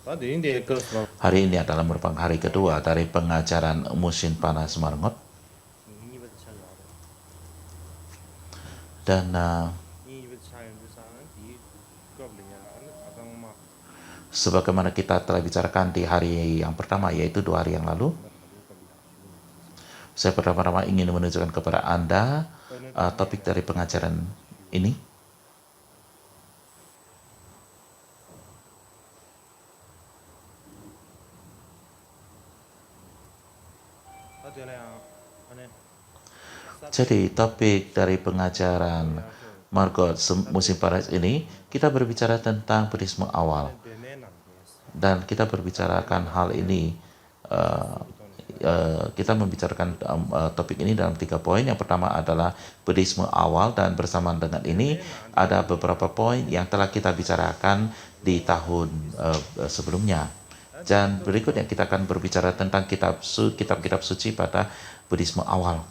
Hari ini adalah merupakan hari kedua dari pengajaran musim panas Marngot. Dan sebagaimana kita telah bicarakan di hari yang pertama, yaitu 2 hari yang lalu, saya pertama-tama ingin menunjukkan kepada Anda topik dari pengajaran ini. Jadi topik dari pengajaran Margot musim panas ini, kita berbicara tentang buddhisme awal. Dan kita berbicarakan hal ini, kita membicarakan topik ini dalam 3 poin. Yang pertama adalah buddhisme awal, dan bersamaan dengan ini ada beberapa poin yang telah kita bicarakan di tahun sebelumnya. Dan berikutnya kita akan berbicara tentang kitab-kitab suci pada buddhisme awal.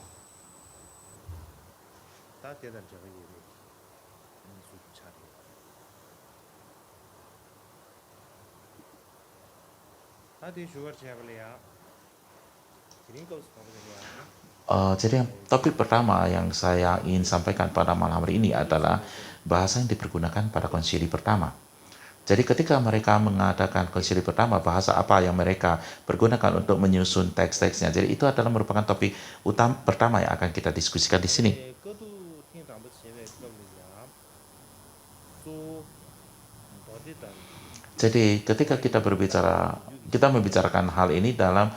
Jadi topik pertama yang saya ingin sampaikan pada malam hari ini adalah bahasa yang digunakan pada konsili pertama. Jadi ketika mereka mengadakan konsili pertama, bahasa apa yang mereka pergunakan untuk menyusun teks-teksnya. Jadi itu adalah merupakan topik utama pertama yang akan kita diskusikan di sini. Jadi ketika kita membicarakan hal ini dalam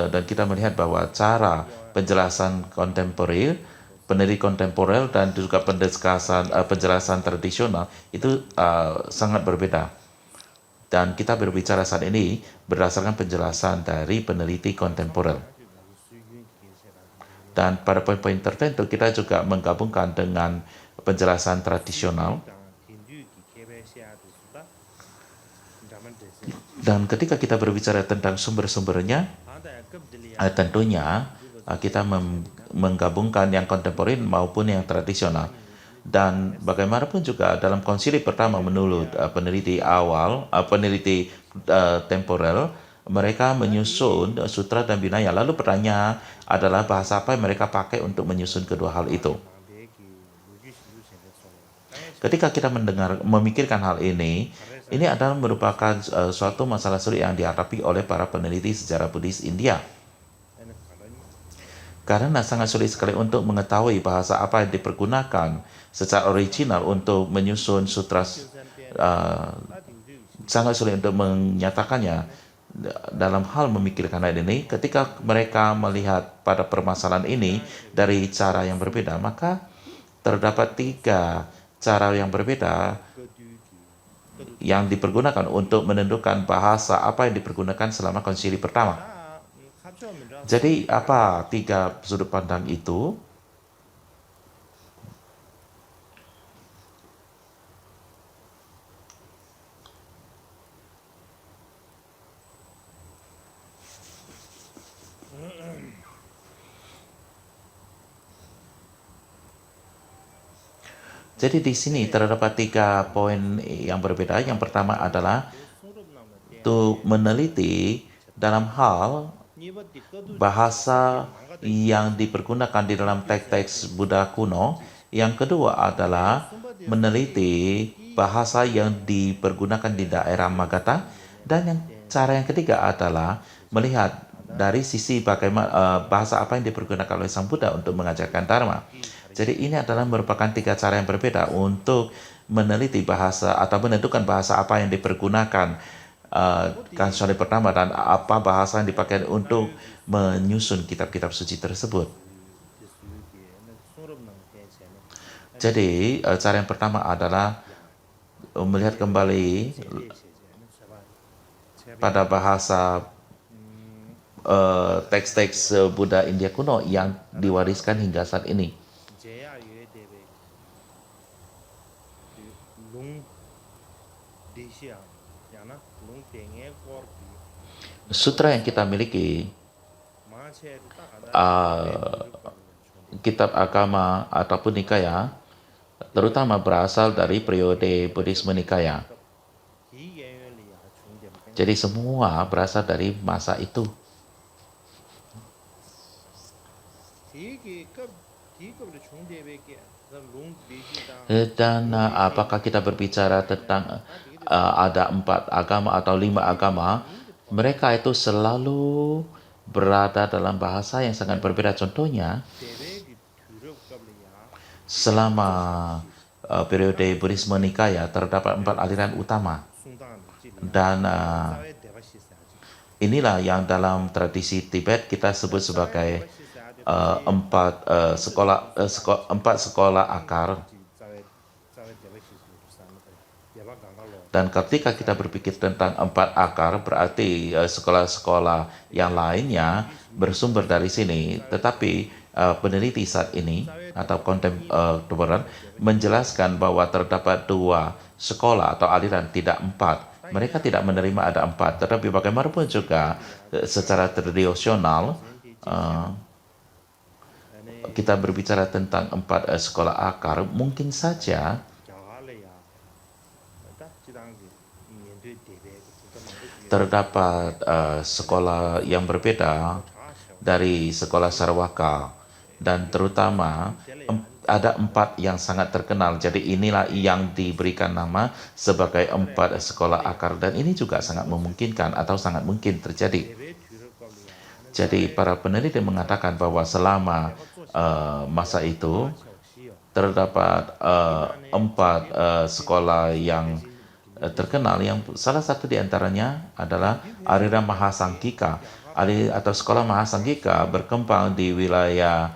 dan kita melihat bahwa cara penjelasan kontemporer, peneliti kontemporer, dan juga penjelasan tradisional itu sangat berbeda. Dan kita berbicara saat ini berdasarkan penjelasan dari peneliti kontemporer. Dan pada poin-poin tertentu kita juga menggabungkan dengan penjelasan tradisional. Dan ketika kita berbicara tentang sumber-sumbernya, tentunya kita menggabungkan yang kontemporer maupun yang tradisional. Dan bagaimanapun juga dalam konsili pertama menurut peneliti temporer, mereka menyusun sutra dan binaya. Lalu pertanyaan adalah bahasa apa yang mereka pakai untuk menyusun kedua hal itu. Ketika kita memikirkan hal ini adalah merupakan suatu masalah sulit yang dihadapi oleh para peneliti sejarah Buddhis India. Karena sangat sulit sekali untuk mengetahui bahasa apa yang dipergunakan secara original untuk menyusun sutra. Sangat sulit untuk menyatakannya. Dalam hal memikirkan hal ini, ketika mereka melihat pada permasalahan ini dari cara yang berbeda, maka terdapat 3 cara yang berbeda yang dipergunakan untuk menentukan bahasa apa yang dipergunakan selama konsili pertama. Jadi apa 3 sudut pandang itu? Jadi di sini terdapat 3 poin yang berbeda. Yang pertama adalah untuk meneliti dalam hal bahasa yang dipergunakan di dalam teks-teks Buddha kuno. Yang kedua adalah meneliti bahasa yang dipergunakan di daerah Magadha. Dan cara yang ketiga adalah melihat dari sisi bagaimana bahasa apa yang dipergunakan oleh Sang Buddha untuk mengajarkan Dharma. Jadi ini adalah merupakan 3 cara yang berbeda untuk meneliti bahasa atau menentukan bahasa apa yang dipergunakan konsili pertama dan apa bahasa yang dipakai untuk menyusun kitab-kitab suci tersebut. Jadi cara yang pertama adalah melihat kembali pada bahasa teks-teks Buddha India kuno yang diwariskan hingga saat ini. Sutra yang kita miliki, kitab agama ataupun nikaya, terutama berasal dari periode Buddhisme Nikaya. Jadi semua berasal dari masa itu. Dan apakah kita berbicara tentang ada 4 agama atau 5 agama, mereka itu selalu berada dalam bahasa yang sangat berbeda. Contohnya, selama periode Buddhisme Nikaya terdapat 4 aliran utama. Dan inilah yang dalam tradisi Tibet kita sebut sebagai 4 sekolah akar. Dan ketika kita berpikir tentang 4 akar, berarti sekolah-sekolah yang lainnya bersumber dari sini. Tetapi peneliti saat ini atau kontemporer menjelaskan bahwa terdapat 2 sekolah atau aliran, tidak 4. Mereka tidak menerima ada 4. Tetapi bagaimanapun juga secara tradisional kita berbicara tentang 4 sekolah akar, mungkin saja terdapat sekolah yang berbeda dari sekolah Sarwaka, dan terutama ada 4 yang sangat terkenal. Jadi inilah yang diberikan nama sebagai 4 sekolah akar, dan ini juga sangat memungkinkan atau sangat mungkin terjadi. Jadi para peneliti mengatakan bahwa selama masa itu terdapat 4 sekolah yang terkenal, yang salah satu di antaranya adalah aliran Mahasangghika atau sekolah Mahasangghika berkembang di wilayah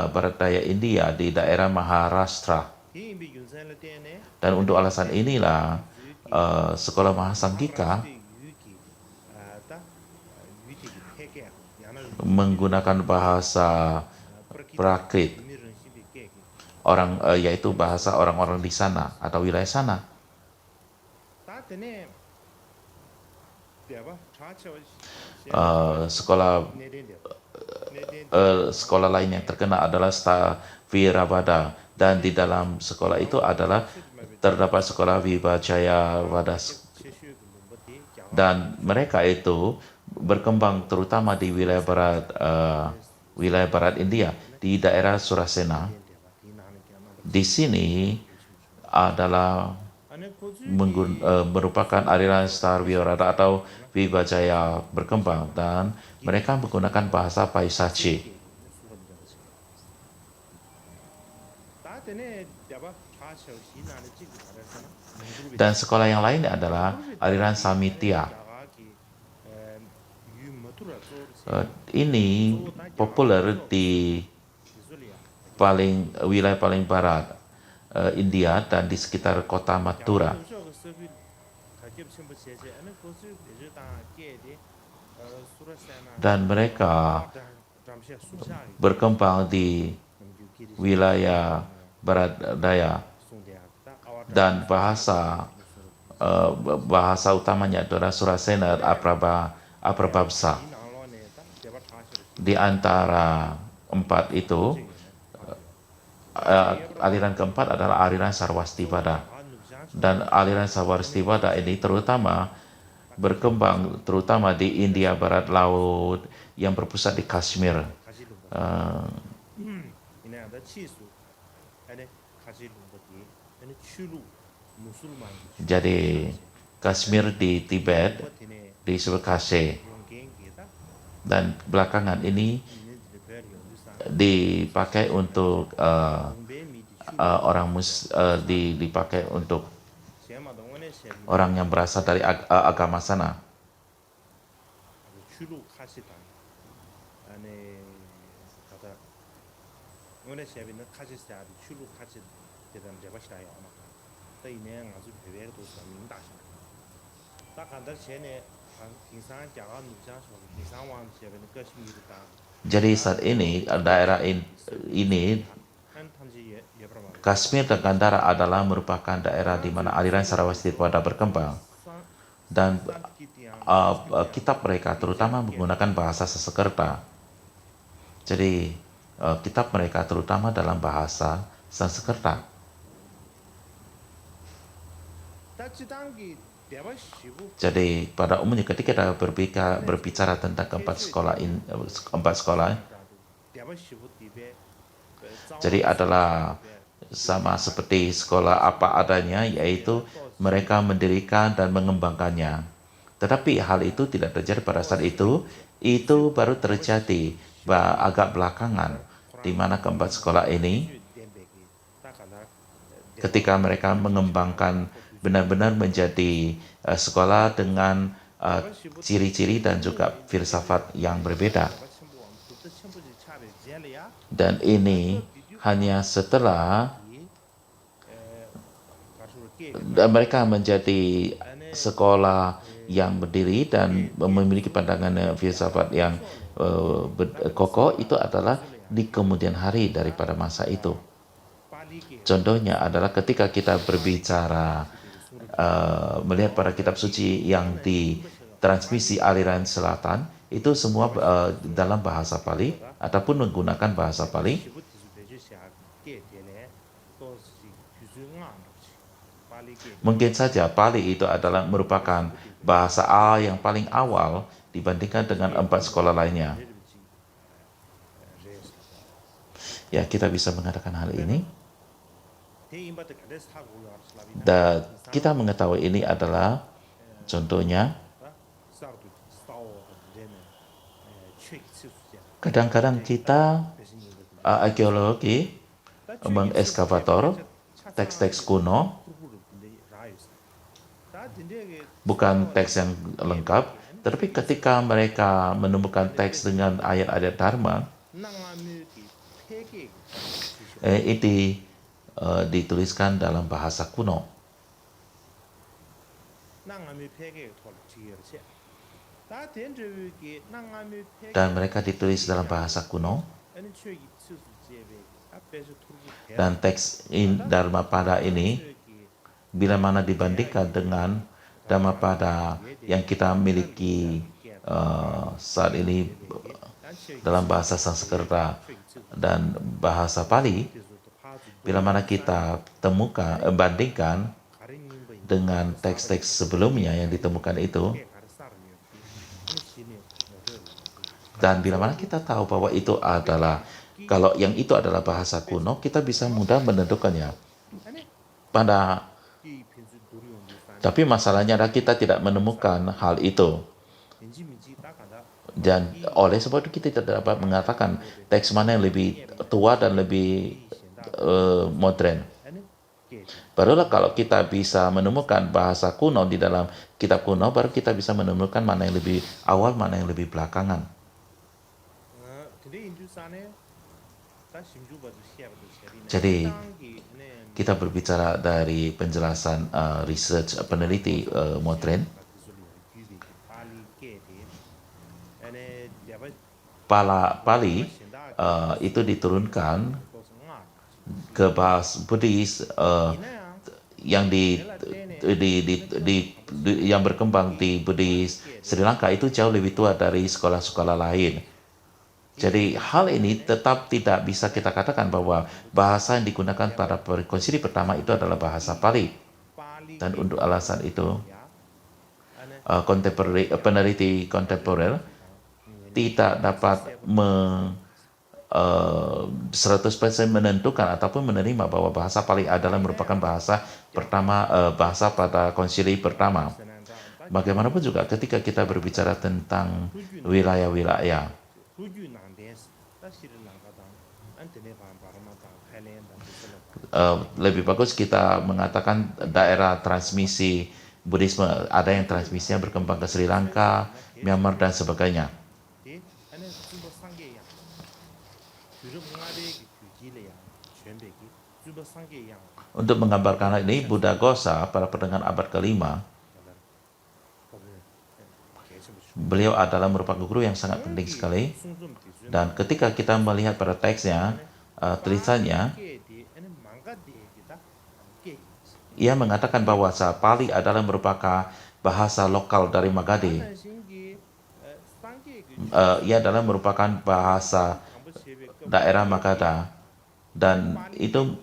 barat daya India di daerah Maharashtra. Dan untuk alasan inilah sekolah Mahasangghika menggunakan bahasa Prakrit yaitu bahasa orang-orang di sana atau wilayah sana. Sekolah lain yang terkenal adalah Stavirabada, dan di dalam sekolah itu adalah terdapat sekolah Vibhajaya Vadas, dan mereka itu berkembang terutama di wilayah barat India di daerah Surasena. Di sini adalah merupakan aliran Stavirabada atau Vibhajaya berkembang, dan mereka menggunakan bahasa Paisachi. Dan sekolah yang lain adalah aliran Samitya. Ini populer di wilayah paling barat India dan di sekitar kota Mathura. Dan mereka berkembang di wilayah barat daya, dan bahasa utamanya adalah Surasena Aprabhasa. Di antara 4 itu, aliran keempat adalah aliran Sarvastivada, dan aliran Sarvastivada ini terutama berkembang terutama di India barat laut yang berpusat di Kashmir. Jadi Kashmir di Tibet disebut Kase, dan belakangan ini dipakai untuk dipakai untuk orang yang berasal dari agama sana. Jadi saat ini daerah ini Kashmir dan Gandhara adalah merupakan daerah di mana aliran Sarvastivada berkembang, dan kitab mereka terutama menggunakan bahasa Sanskerta. Jadi kitab mereka terutama dalam bahasa Sanskerta. Jadi pada umumnya ketika kita berbicara tentang empat sekolah, jadi adalah sama seperti sekolah apa adanya, yaitu mereka mendirikan dan mengembangkannya. Tetapi hal itu tidak terjadi pada saat itu baru terjadi agak belakangan, di mana keempat sekolah ini ketika mereka mengembangkan benar-benar menjadi sekolah dengan ciri-ciri dan juga filsafat yang berbeda. Dan ini hanya setelah mereka menjadi sekolah yang berdiri dan memiliki pandangan filsafat yang kokoh, itu adalah di kemudian hari daripada masa itu. Contohnya adalah ketika kita berbicara melihat pada kitab suci yang ditransmisi aliran selatan, itu semua dalam bahasa Pali ataupun menggunakan bahasa Pali. Mungkin saja Pali itu adalah merupakan bahasa A yang paling awal dibandingkan dengan empat sekolah lainnya. Ya, kita bisa mengatakan hal ini. Dan kita mengetahui ini adalah contohnya kadang-kadang kita arkeologi mengeskavator teks-teks kuno, bukan teks yang lengkap, tetapi ketika mereka menemukan teks dengan ayat-ayat Dharma, itu dituliskan dalam bahasa kuno. Dan mereka ditulis dalam bahasa kuno. Dan teks Dharmapada ini, bila mana dibandingkan dengan Dhammapada yang kita miliki saat ini dalam bahasa Sanskerta dan bahasa Pali, bila mana kita bandingkan dengan teks-teks sebelumnya yang ditemukan itu, dan bila mana kita tahu bahwa itu adalah, kalau yang itu adalah bahasa kuno, kita bisa mudah menentukannya. Tapi masalahnya adalah kita tidak menemukan hal itu. Dan oleh sebab itu kita tidak dapat mengatakan teks mana yang lebih tua dan lebih modern. Barulah kalau kita bisa menemukan bahasa kuno di dalam kitab kuno, baru kita bisa menemukan mana yang lebih awal, mana yang lebih belakangan. Jadi kita berbicara dari penjelasan research peneliti modern. Pali itu diturunkan ke bahasa Buddhis yang yang berkembang di Buddhis Sri Lanka itu jauh lebih tua dari sekolah-sekolah lain. Jadi hal ini tetap tidak bisa kita katakan bahwa bahasa yang digunakan pada konsili pertama itu adalah bahasa Pali. Dan untuk alasan itu, peneliti kontemporer tidak dapat 100% menentukan ataupun menerima bahwa bahasa Pali adalah merupakan bahasa pertama, bahasa pada konsili pertama. Bagaimanapun juga ketika kita berbicara tentang wilayah-wilayah, lebih bagus kita mengatakan daerah transmisi Buddhisme. Ada yang transmisinya berkembang ke Sri Lanka, Myanmar, dan sebagainya. Untuk menggambarkan hal ini, Buddhaghosa pada pertengahan abad ke-5, beliau adalah merupakan guru yang sangat penting sekali. Dan ketika kita melihat pada teksnya, tulisannya, ia mengatakan bahwa Pali adalah merupakan bahasa lokal dari Magadhi. Ia adalah merupakan bahasa daerah Magadha. Dan itu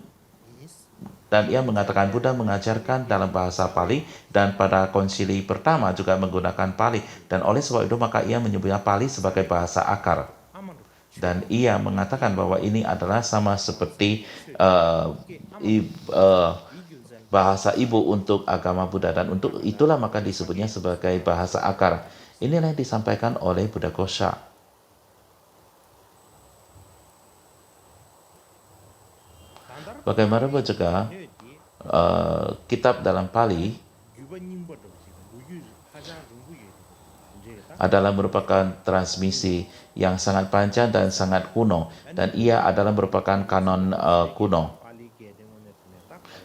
Dan ia mengatakan Buddha mengajarkan dalam bahasa Pali dan pada konsili pertama juga menggunakan Pali. Dan oleh sebab itu maka ia menyebutnya Pali sebagai bahasa akar. Dan ia mengatakan bahwa ini adalah sama seperti uh, bahasa ibu untuk agama Buddha. Dan untuk itulah maka disebutnya sebagai bahasa akar. Inilah yang disampaikan oleh Buddha Ghosha. Bagaimanapun juga kitab dalam Pali adalah merupakan transmisi yang sangat panjang dan sangat kuno, dan ia adalah merupakan kanon kuno.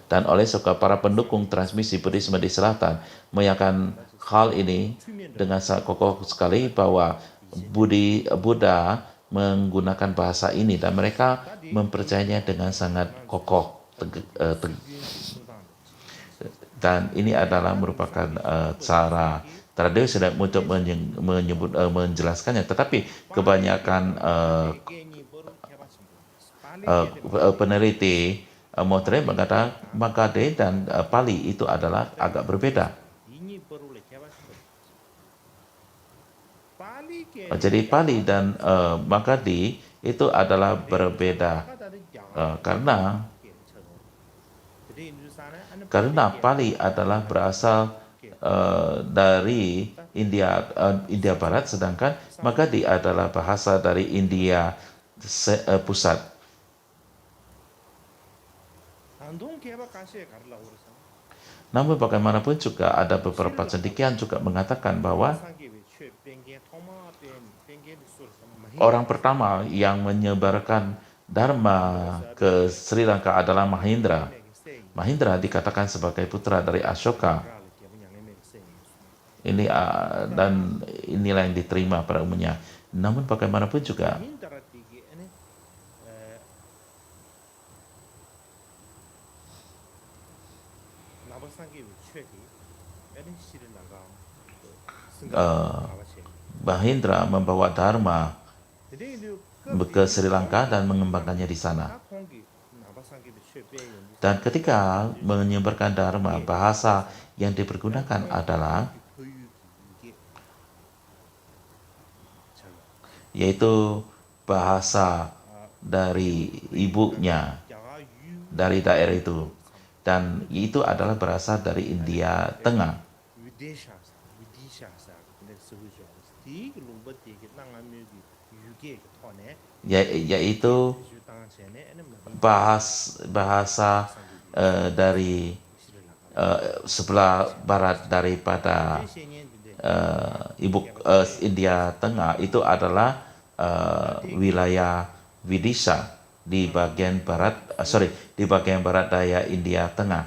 Dan oleh sebab para pendukung transmisi Buddhisme di selatan menyatakan hal ini dengan sangat kokoh sekali bahwa Buddha menggunakan bahasa ini dan mereka mempercayainya dengan sangat kokoh. Dan ini adalah merupakan cara tradisi untuk menjelaskannya, tetapi kebanyakan peneliti modern mengatakan Magadhe dan Pali itu adalah agak berbeda. Jadi Pali dan Magadhi itu adalah berbeda karena Pali adalah berasal dari India Barat, sedangkan Magadhi adalah bahasa dari India pusat. Namun bagaimanapun juga ada beberapa cendekian juga mengatakan bahwa orang pertama yang menyebarkan Dharma ke Sri Lanka adalah Mahendra. Mahendra dikatakan sebagai putra dari Ashoka. Dan inilah yang diterima pada umumnya. Namun bagaimanapun juga Mahendra membawa Dharma ke Sri Lanka dan mengembangkannya di sana. Dan ketika menyebarkan Dharma, bahasa yang dipergunakan adalah yaitu bahasa dari ibunya dari daerah itu, dan itu adalah berasal dari India Tengah, yaitu bahasa dari sebelah barat daripada India Tengah itu adalah wilayah Vidisha di bagian barat, di bagian barat daya India Tengah.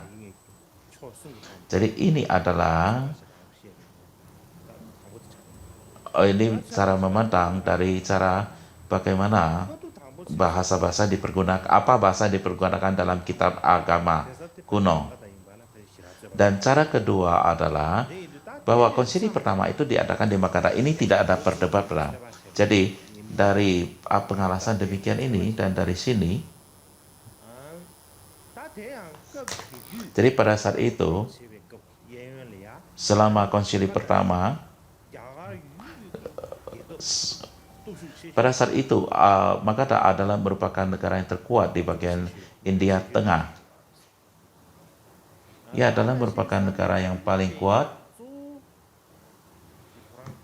Jadi ini adalah ini cara memandang dari cara bagaimana bahasa-bahasa dipergunakan, apa bahasa dipergunakan dalam kitab agama kuno. Dan cara kedua adalah bahwa konsili pertama itu diadakan di Magadha. Ini tidak ada perdebatan. Jadi dari pengalasan demikian ini dan dari sini, jadi pada saat itu selama konsili pertama, pada saat itu Magadha adalah merupakan negara yang terkuat di bagian India Tengah. Ia adalah merupakan negara yang paling kuat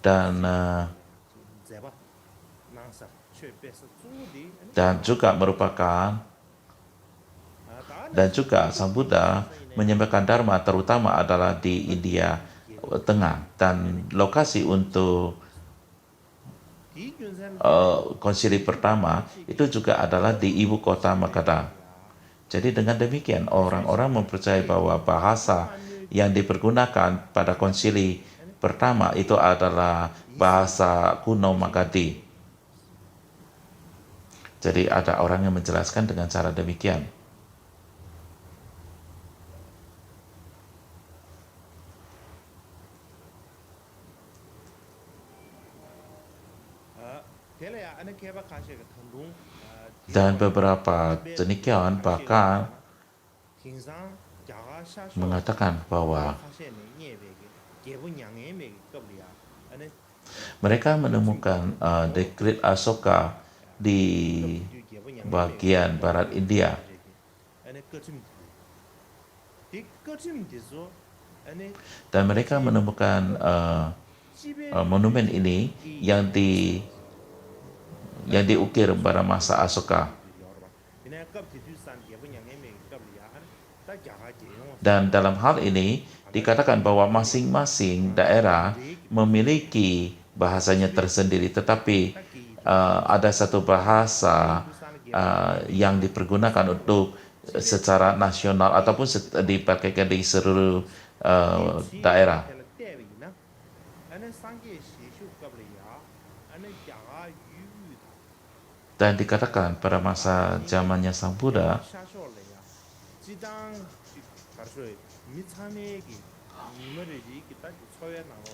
dan juga Sang Buddha menyebarkan Dharma terutama adalah di India Tengah, dan lokasi untuk konsili pertama itu juga adalah di ibu kota Magadha. Jadi dengan demikian orang-orang mempercayai bahwa bahasa yang dipergunakan pada konsili pertama itu adalah bahasa kuno Magadhi. Jadi ada orang yang menjelaskan dengan cara demikian. Dan beberapa cendekiawan bahkan mengatakan bahwa mereka menemukan dekrit Asoka di bagian barat India. Dan mereka menemukan monumen ini yang diukir pada masa Asoka. Dan dalam hal ini dikatakan bahwa masing-masing daerah memiliki bahasanya tersendiri, tetapi ada satu bahasa yang dipergunakan untuk secara nasional ataupun dipakai di seluruh daerah. Dan dikatakan pada masa zamannya Sang Buddha,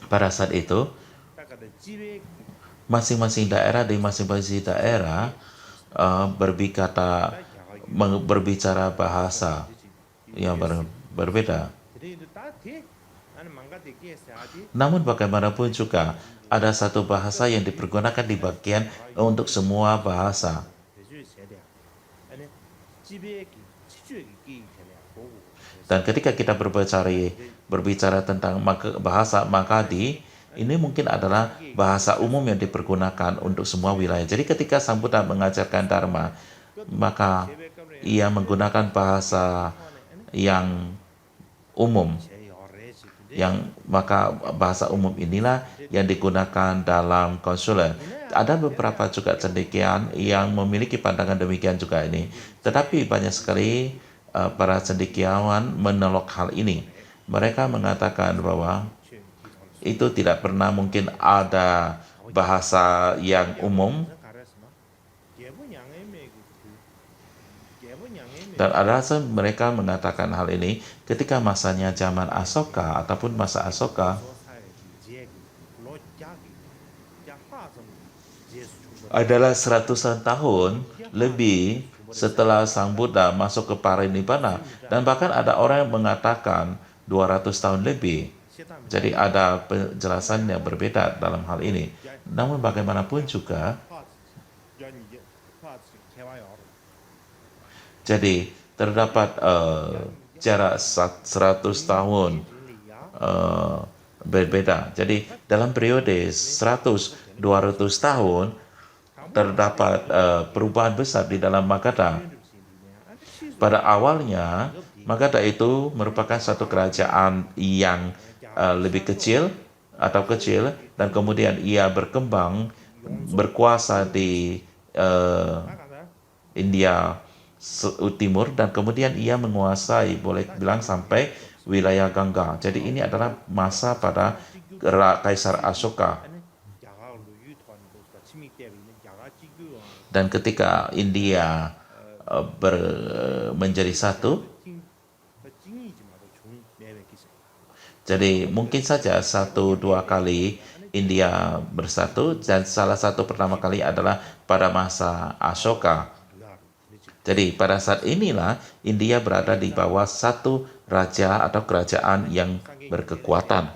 pada saat itu masing-masing daerah di masing-masing daerah berbicara bahasa yang berbeda. Namun bagaimanapun juga ada satu bahasa yang dipergunakan di bagian untuk semua bahasa. Dan ketika kita berbicara tentang bahasa Magadhi, ini mungkin adalah bahasa umum yang dipergunakan untuk semua wilayah. Jadi ketika Sang Buddha mengajarkan Dharma, maka ia menggunakan bahasa yang umum. Maka bahasa umum inilah yang digunakan dalam konsuler. Ada beberapa juga cendekiawan yang memiliki pandangan demikian juga ini. Tetapi banyak sekali para cendekiawan menolak hal ini. Mereka mengatakan bahwa itu tidak pernah mungkin ada bahasa yang umum. Dan alasan mereka mengatakan hal ini ketika masanya zaman Asoka ataupun masa Asoka adalah seratusan tahun lebih setelah Sang Buddha masuk ke parinibbana, dan bahkan ada orang yang mengatakan 200 tahun lebih. Jadi ada penjelasan yang berbeda dalam hal ini. Namun bagaimanapun juga, jadi terdapat jarak 100 tahun berbeda. Jadi dalam periode 100-200 tahun terdapat perubahan besar di dalam Magadha. Pada awalnya, Magadha itu merupakan satu kerajaan yang lebih kecil, dan kemudian ia berkembang, berkuasa di India Timur, dan kemudian ia menguasai, boleh bilang, sampai wilayah Gangga. Jadi ini adalah masa pada Kaisar Asoka. Dan ketika India menjadi satu, jadi mungkin saja 1-2 kali India bersatu, dan salah satu pertama kali adalah pada masa Asoka. Jadi pada saat inilah India berada di bawah satu raja atau kerajaan yang berkekuatan.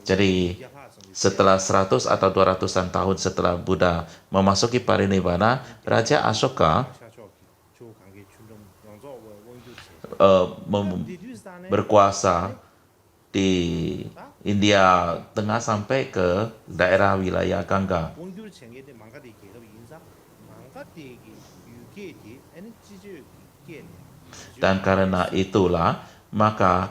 Jadi setelah 100 atau 200-an tahun setelah Buddha memasuki parinibbana, Raja Asoka berkuasa di India Tengah sampai ke daerah wilayah Gangga. Dan karena itulah maka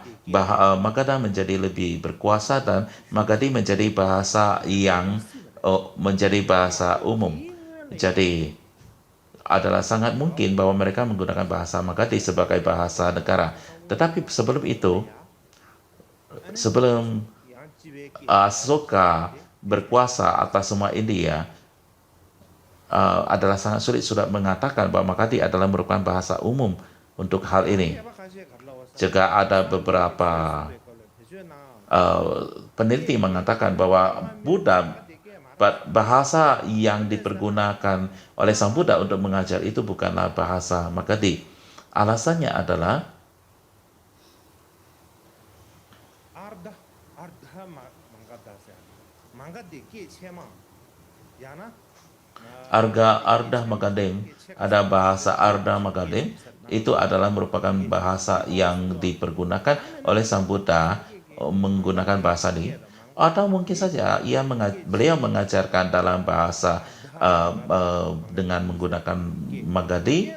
Magadha menjadi lebih berkuasa, dan Magadhi menjadi bahasa yang menjadi bahasa umum. Jadi adalah sangat mungkin bahwa mereka menggunakan bahasa Magadhi sebagai bahasa negara. Tetapi sebelum itu, sebelum Asoka berkuasa atas semua India, adalah sangat sulit sudah mengatakan bahwa Magadhi adalah merupakan bahasa umum untuk hal ini. Juga ada beberapa peneliti mengatakan bahwa bahasa yang dipergunakan oleh Sang Buddha untuk mengajar itu bukanlah bahasa Magadhi. Alasannya adalah Arda Magadeng, ada bahasa Arda Magadeng, itu adalah merupakan bahasa yang dipergunakan oleh Sang Buddha menggunakan bahasa ini. Atau mungkin saja beliau mengajarkan dalam bahasa dengan menggunakan Magadhi,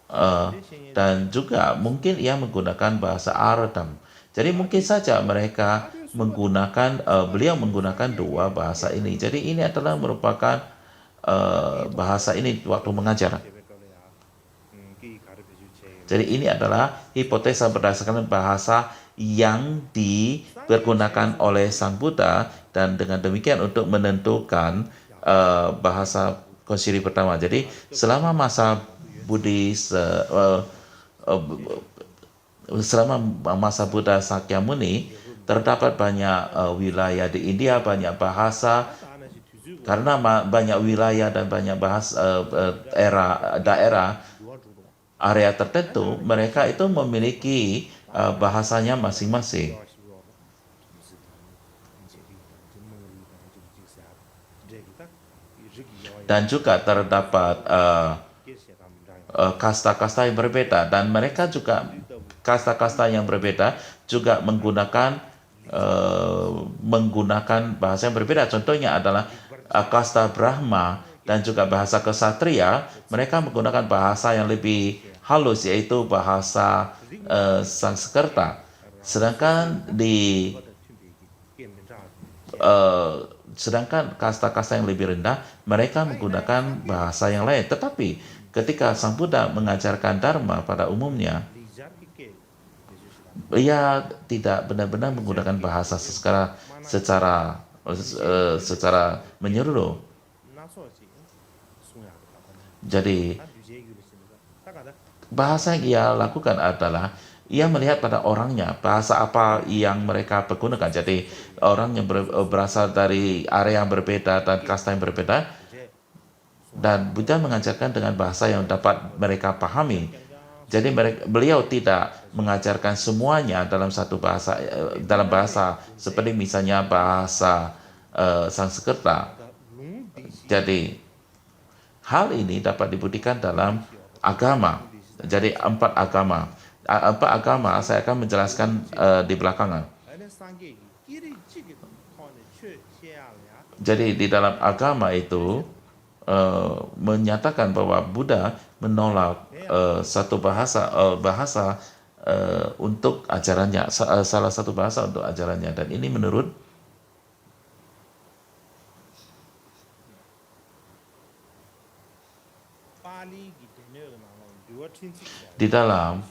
uh, dan juga mungkin ia menggunakan bahasa Ardan. Jadi mungkin saja mereka beliau menggunakan dua bahasa ini. Jadi ini adalah merupakan bahasa ini waktu mengajar. Jadi ini adalah hipotesa berdasarkan bahasa yang dipergunakan oleh Sang Buddha, dan dengan demikian untuk menentukan bahasa konsili pertama. Jadi selama masa Buddhis selama masa Buddha Sakyamuni terdapat banyak wilayah di India, banyak bahasa, karena banyak wilayah dan banyak bahasa daerah area tertentu, mereka itu memiliki bahasanya masing-masing. Dan juga terdapat kasta-kasta yang berbeda, dan mereka juga kasta-kasta yang berbeda juga menggunakan bahasa yang berbeda. Contohnya adalah kasta Brahma dan juga bahasa kesatria, mereka menggunakan bahasa yang lebih halus, yaitu bahasa Sanskerta. Sedangkan sedangkan kasta-kasta yang lebih rendah, mereka menggunakan bahasa yang lain. Tetapi ketika Sang Buddha mengajarkan Dharma pada umumnya, ia tidak benar-benar menggunakan bahasa secara menyeluruh. Jadi bahasa yang ia lakukan adalah ia melihat pada orangnya, bahasa apa yang mereka pergunakan. Jadi orang yang berasal dari area yang berbeda dan kasta yang berbeda, dan Buddha mengajarkan dengan bahasa yang dapat mereka pahami. Jadi beliau tidak mengajarkan semuanya dalam satu bahasa, dalam bahasa seperti misalnya bahasa Sanskerta. Jadi hal ini dapat dibuktikan dalam agama. Jadi empat agama saya akan menjelaskan di belakangan. Jadi di dalam agama itu menyatakan bahwa Buddha menolak satu bahasa untuk ajarannya, salah satu bahasa untuk ajarannya, dan ini menurut di dalam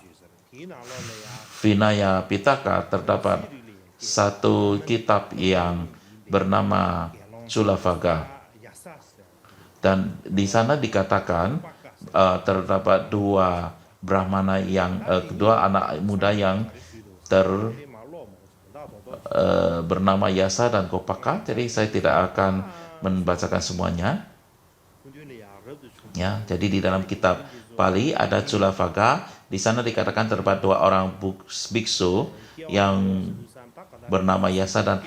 Vinaya Pitaka terdapat satu kitab yang bernama Culavagga. Dan di sana dikatakan terdapat dua Brahmana kedua anak muda yang bernama Yasa dan Gopaka. Jadi saya tidak akan membacakan semuanya. Ya, jadi di dalam kitab Pali ada Culavagga. Di sana dikatakan terdapat dua orang biksu yang bernama Yasa dan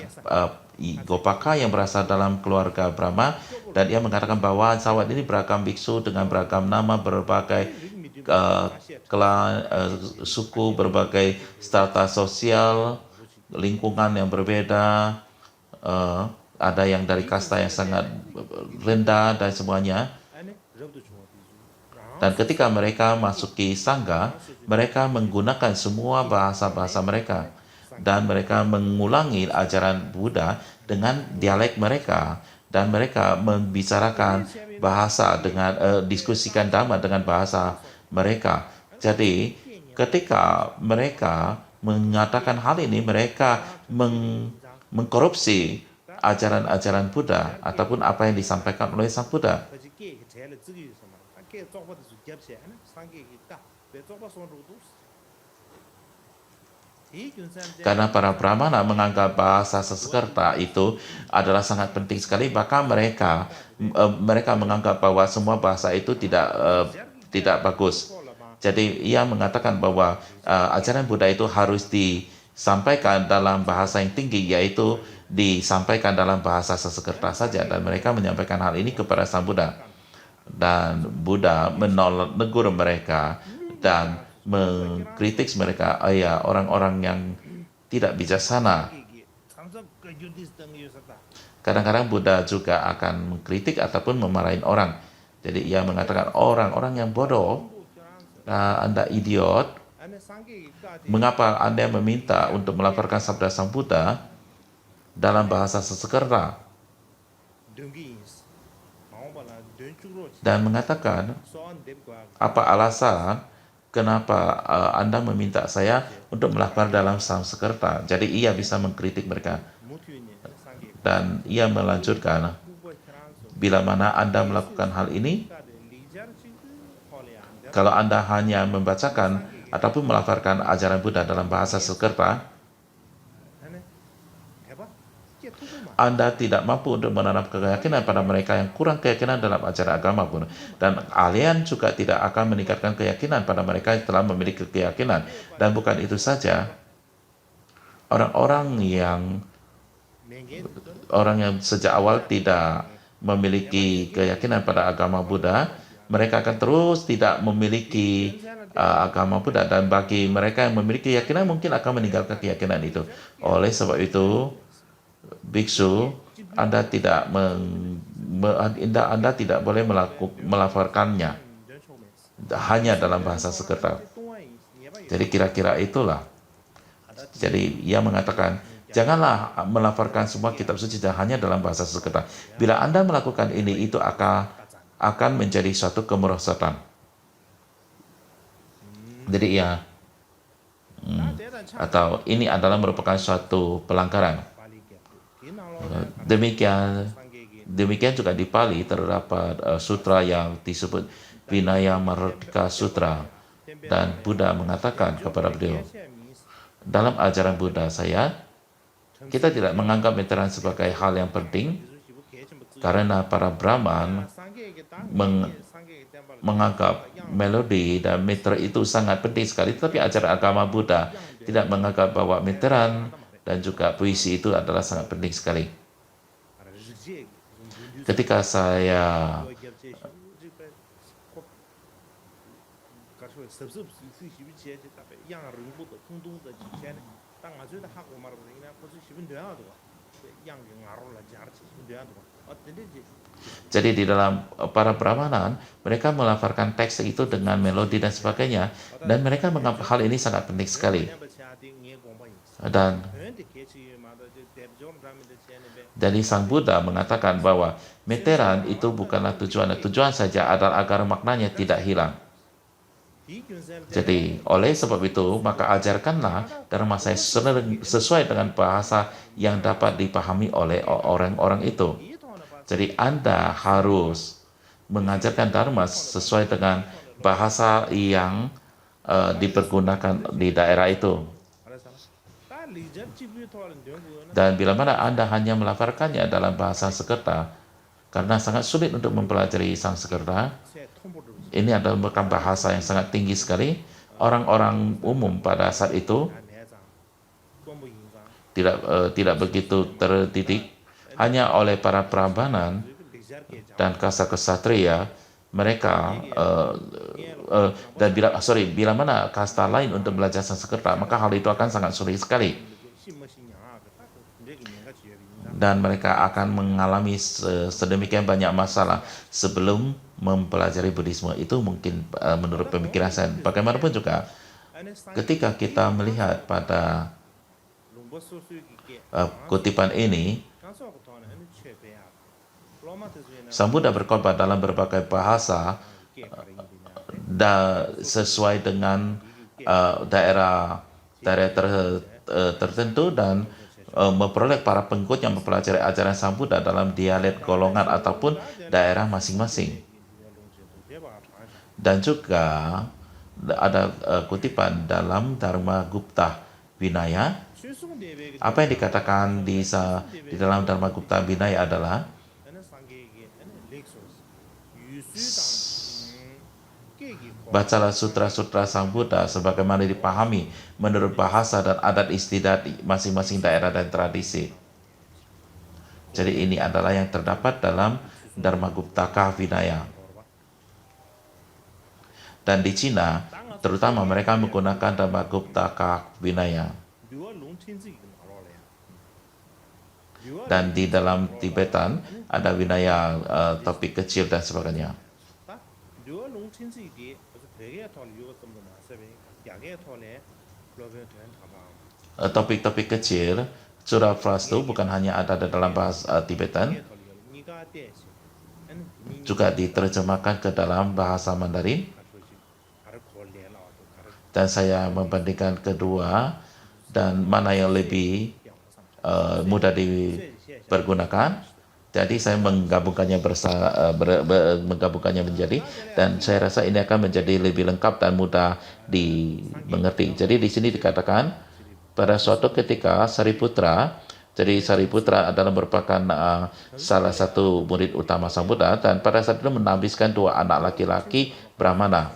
Gopaka yang berasal dalam keluarga Brahma, dan ia mengatakan bahwa sahabat ini beragam biksu dengan beragam nama, berbagai klan, suku, berbagai strata sosial, lingkungan yang berbeda, ada yang dari kasta yang sangat rendah dan semuanya. Dan ketika mereka masuki sangga, mereka menggunakan semua bahasa-bahasa mereka, dan mereka mengulangi ajaran Buddha dengan dialek mereka, dan mereka membicarakan bahasa dengan diskusikan Dhamma dengan bahasa mereka. Jadi ketika mereka mengatakan hal ini, mereka mengkorupsi ajaran-ajaran Buddha ataupun apa yang disampaikan oleh Sang Buddha. Karena para Brahmana menganggap bahasa Sanskerta itu adalah sangat penting sekali, maka mereka menganggap bahwa semua bahasa itu tidak bagus. Jadi ia mengatakan bahwa ajaran Buddha itu harus disampaikan dalam bahasa yang tinggi, yaitu disampaikan dalam bahasa Sanskerta saja, dan mereka menyampaikan hal ini kepada Sang Buddha. Dan Buddha menegur mereka dan mengkritik mereka, ya orang-orang yang tidak bijaksana. Kadang-kadang Buddha juga akan mengkritik ataupun memarahin orang. Jadi ia mengatakan orang-orang yang bodoh, Anda idiot, mengapa Anda meminta untuk melaporkan sabda Sang Buddha dalam bahasa Sanskerta? Dan mengatakan, apa alasan kenapa Anda meminta saya untuk melakukan dalam Sanskerta? Jadi ia bisa mengkritik mereka. Dan ia melanjutkan, bila mana Anda melakukan hal ini, kalau Anda hanya membacakan ataupun melaporkan ajaran Buddha dalam bahasa Sanskerta, Anda tidak mampu untuk menanam keyakinan pada mereka yang kurang keyakinan dalam ajaran agama pun. Dan kalian juga tidak akan meningkatkan keyakinan pada mereka yang telah memiliki keyakinan. Dan bukan itu saja, orang yang sejak awal tidak memiliki keyakinan pada agama Buddha, mereka akan terus tidak memiliki agama Buddha. Dan bagi mereka yang memiliki keyakinan, mungkin akan meninggalkan keyakinan itu. Oleh sebab itu, biksu, Anda tidak Anda tidak boleh melaporkannya hanya dalam bahasa Sanskerta. Jadi kira-kira itulah. Jadi ia mengatakan, janganlah melaporkan semua kitab suci hanya dalam bahasa Sanskerta. Bila Anda melakukan ini, itu akan menjadi suatu kemerosotan. Jadi ia atau ini adalah merupakan suatu pelanggaran. Demikian juga di Pali terdapat sutra yang disebut Vinaya Mardika Sutra, dan Buddha mengatakan kepada beliau, dalam ajaran Buddha kita tidak menganggap meteran sebagai hal yang penting, karena para Brahman menganggap melodi dan meter itu sangat penting sekali, tetapi ajaran agama Buddha tidak menganggap bahwa meteran dan juga puisi itu adalah sangat penting sekali. Ketika saya jadi di dalam para Brahmanan, mereka melafalkan teks itu dengan melodi dan sebagainya, dan mereka menganggap hal ini sangat penting sekali. Dan dari Sang Buddha mengatakan bahwa meteran itu bukanlah tujuan. Tujuan saja adalah agar maknanya tidak hilang. Jadi oleh sebab itu, maka ajarkanlah dharma saya sesuai dengan bahasa yang dapat dipahami oleh orang-orang itu. Jadi Anda harus mengajarkan dharma sesuai dengan bahasa yang dipergunakan di daerah itu. Dan bila mana Anda hanya melafalkannya dalam bahasa Sanskerta, karena sangat sulit untuk mempelajari Sanskerta, ini adalah merupakan bahasa yang sangat tinggi sekali. Orang-orang umum pada saat itu tidak begitu terdidik. Hanya oleh para Brahmanan dan kasta-ksatria mereka dan bila mana kasta lain untuk belajar Sanskerta, maka hal itu akan sangat sulit sekali, dan mereka akan mengalami sedemikian banyak masalah sebelum mempelajari Buddhisme. Itu mungkin menurut pemikiran saya. Bagaimanapun juga, ketika kita melihat pada kutipan ini, Sang Buddha berkhotbah dalam berbagai bahasa sesuai dengan daerah tertentu, dan memperoleh para pengikut yang mempelajari ajaran Sang Buddha dalam dialek golongan ataupun daerah masing-masing. Dan juga ada kutipan dalam Dharma Gupta Vinaya. Apa yang dikatakan di dalam Dharma Gupta Vinaya adalah Bacalah sutra-sutra Sang Buddha sebagaimana dipahami menurut bahasa dan adat istiadat masing-masing daerah dan tradisi. Jadi ini adalah yang terdapat dalam Dharmaguptaka Vinaya. Dan di Cina, terutama mereka menggunakan Dharmaguptaka Vinaya. Dan di dalam Tibetan ada Vinaya topik kecil dan sebagainya. Topik-topik kecil, Surafrastu bukan hanya ada dalam bahasa Tibetan, juga diterjemahkan ke dalam bahasa Mandarin. Dan saya membandingkan kedua dan mana yang lebih mudah dipergunakan. Jadi saya menggabungkannya menggabungkannya menjadi, dan saya rasa ini akan menjadi lebih lengkap dan mudah dimengerti. Jadi di sini dikatakan pada suatu ketika Sariputra, jadi Sariputra adalah merupakan salah satu murid utama Sang Buddha, dan pada saat itu menambiskan dua anak laki-laki Brahmana.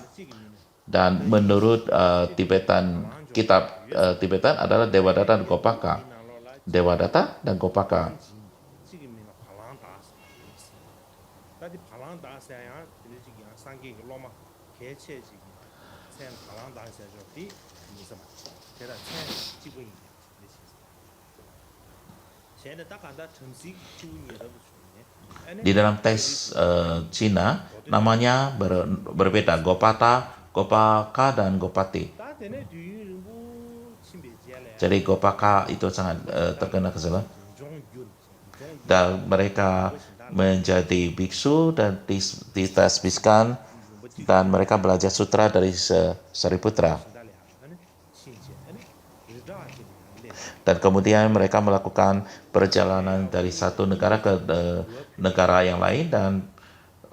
Dan menurut Tibetan, kitab Tibetan adalah Devadatta dan Gopaka. Devadatta dan Gopaka. Di dalam teks Cina namanya berbeda, Gopaka dan Gopati. Jadi Gopaka itu sangat terkenal kesalahan. Dan mereka menjadi biksu dan ditasbiskan, dan mereka belajar sutra dari Sariputra. Dan kemudian mereka melakukan perjalanan dari satu negara ke negara yang lain, dan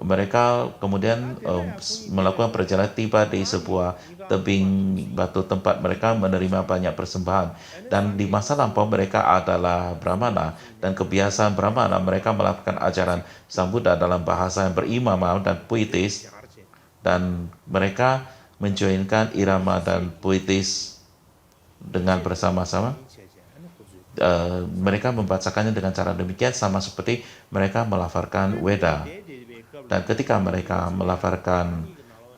mereka kemudian melakukan perjalanan, tiba di sebuah tebing batu tempat mereka menerima banyak persembahan. Dan di masa lampau mereka adalah Brahmana, dan kebiasaan Brahmana mereka melakukan ajaran Sang Buddha dalam bahasa yang berimama dan puitis, dan mereka menjoinkan irama dan puitis dengan bersama-sama. Mereka membacakannya dengan cara demikian sama seperti mereka melafalkan Weda. Dan ketika mereka melafalkan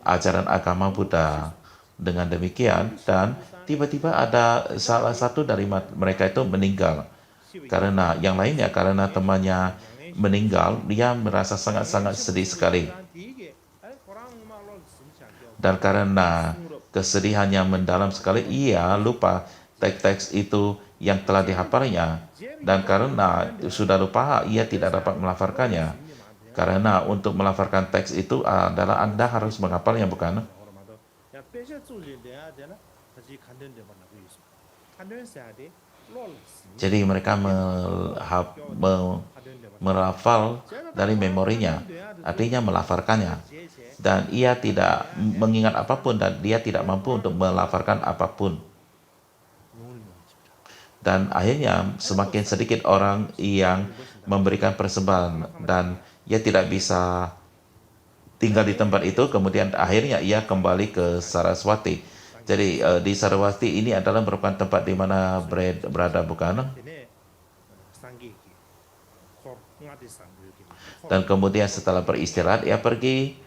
ajaran agama Buddha dengan demikian, dan tiba-tiba ada salah satu dari mereka itu meninggal. Karena yang lainnya, karena temannya meninggal, dia merasa sangat-sangat sedih sekali. Dan karena kesedihannya mendalam sekali, ia lupa teks-teks itu yang telah dihafalnya, dan karena sudah lupa, ia tidak dapat melafalkannya. Karena untuk melafalkan teks itu adalah Anda harus menghafalnya, bukan? Jadi mereka melafal dari memorinya, artinya melafalkannya. Dan ia tidak mengingat apapun, dan dia tidak mampu untuk melafalkan apapun. Dan akhirnya semakin sedikit orang yang memberikan persembahan, dan ia tidak bisa tinggal di tempat itu. Kemudian akhirnya ia kembali ke Saraswati. Jadi di Saraswati ini adalah merupakan tempat di mana berada, bukan? Dan kemudian setelah beristirahat, ia pergi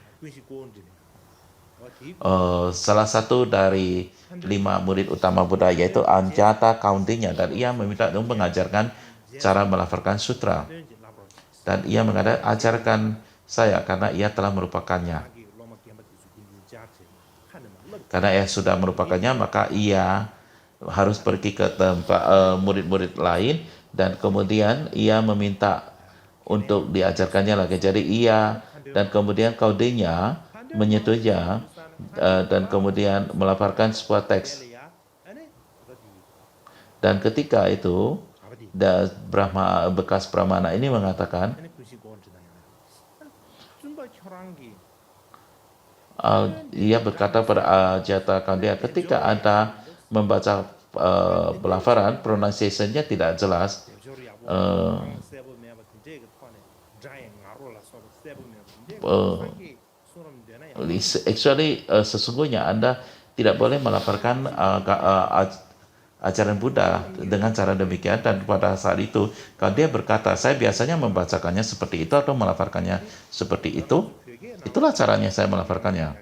salah satu dari 5 murid utama Buddha, yaitu Anjata Kaundinya, dan ia meminta untuk mengajarkan cara melafalkan sutra. Dan ia mengatakan, ajarkan saya, karena ia telah merupakannya. Karena ia sudah merupakannya, maka ia harus pergi ke tempat murid-murid lain, dan kemudian ia meminta untuk diajarkannya lagi. Jadi ia dan kemudian Kaundinya menyetujuinya, dan kemudian melafalkan sebuah teks. Dan ketika itu bekas Brahmana ini mengatakan, ia berkata pada Ajata Kandia, ketika Anda membaca pelafalan, pronunciation-nya tidak jelas, Actually, sesungguhnya Anda tidak boleh melaporkan ajaran Buddha dengan cara demikian, dan pada saat itu kalau dia berkata saya biasanya membacakannya seperti itu atau melaporkannya seperti itu, itulah caranya saya melaporkannya.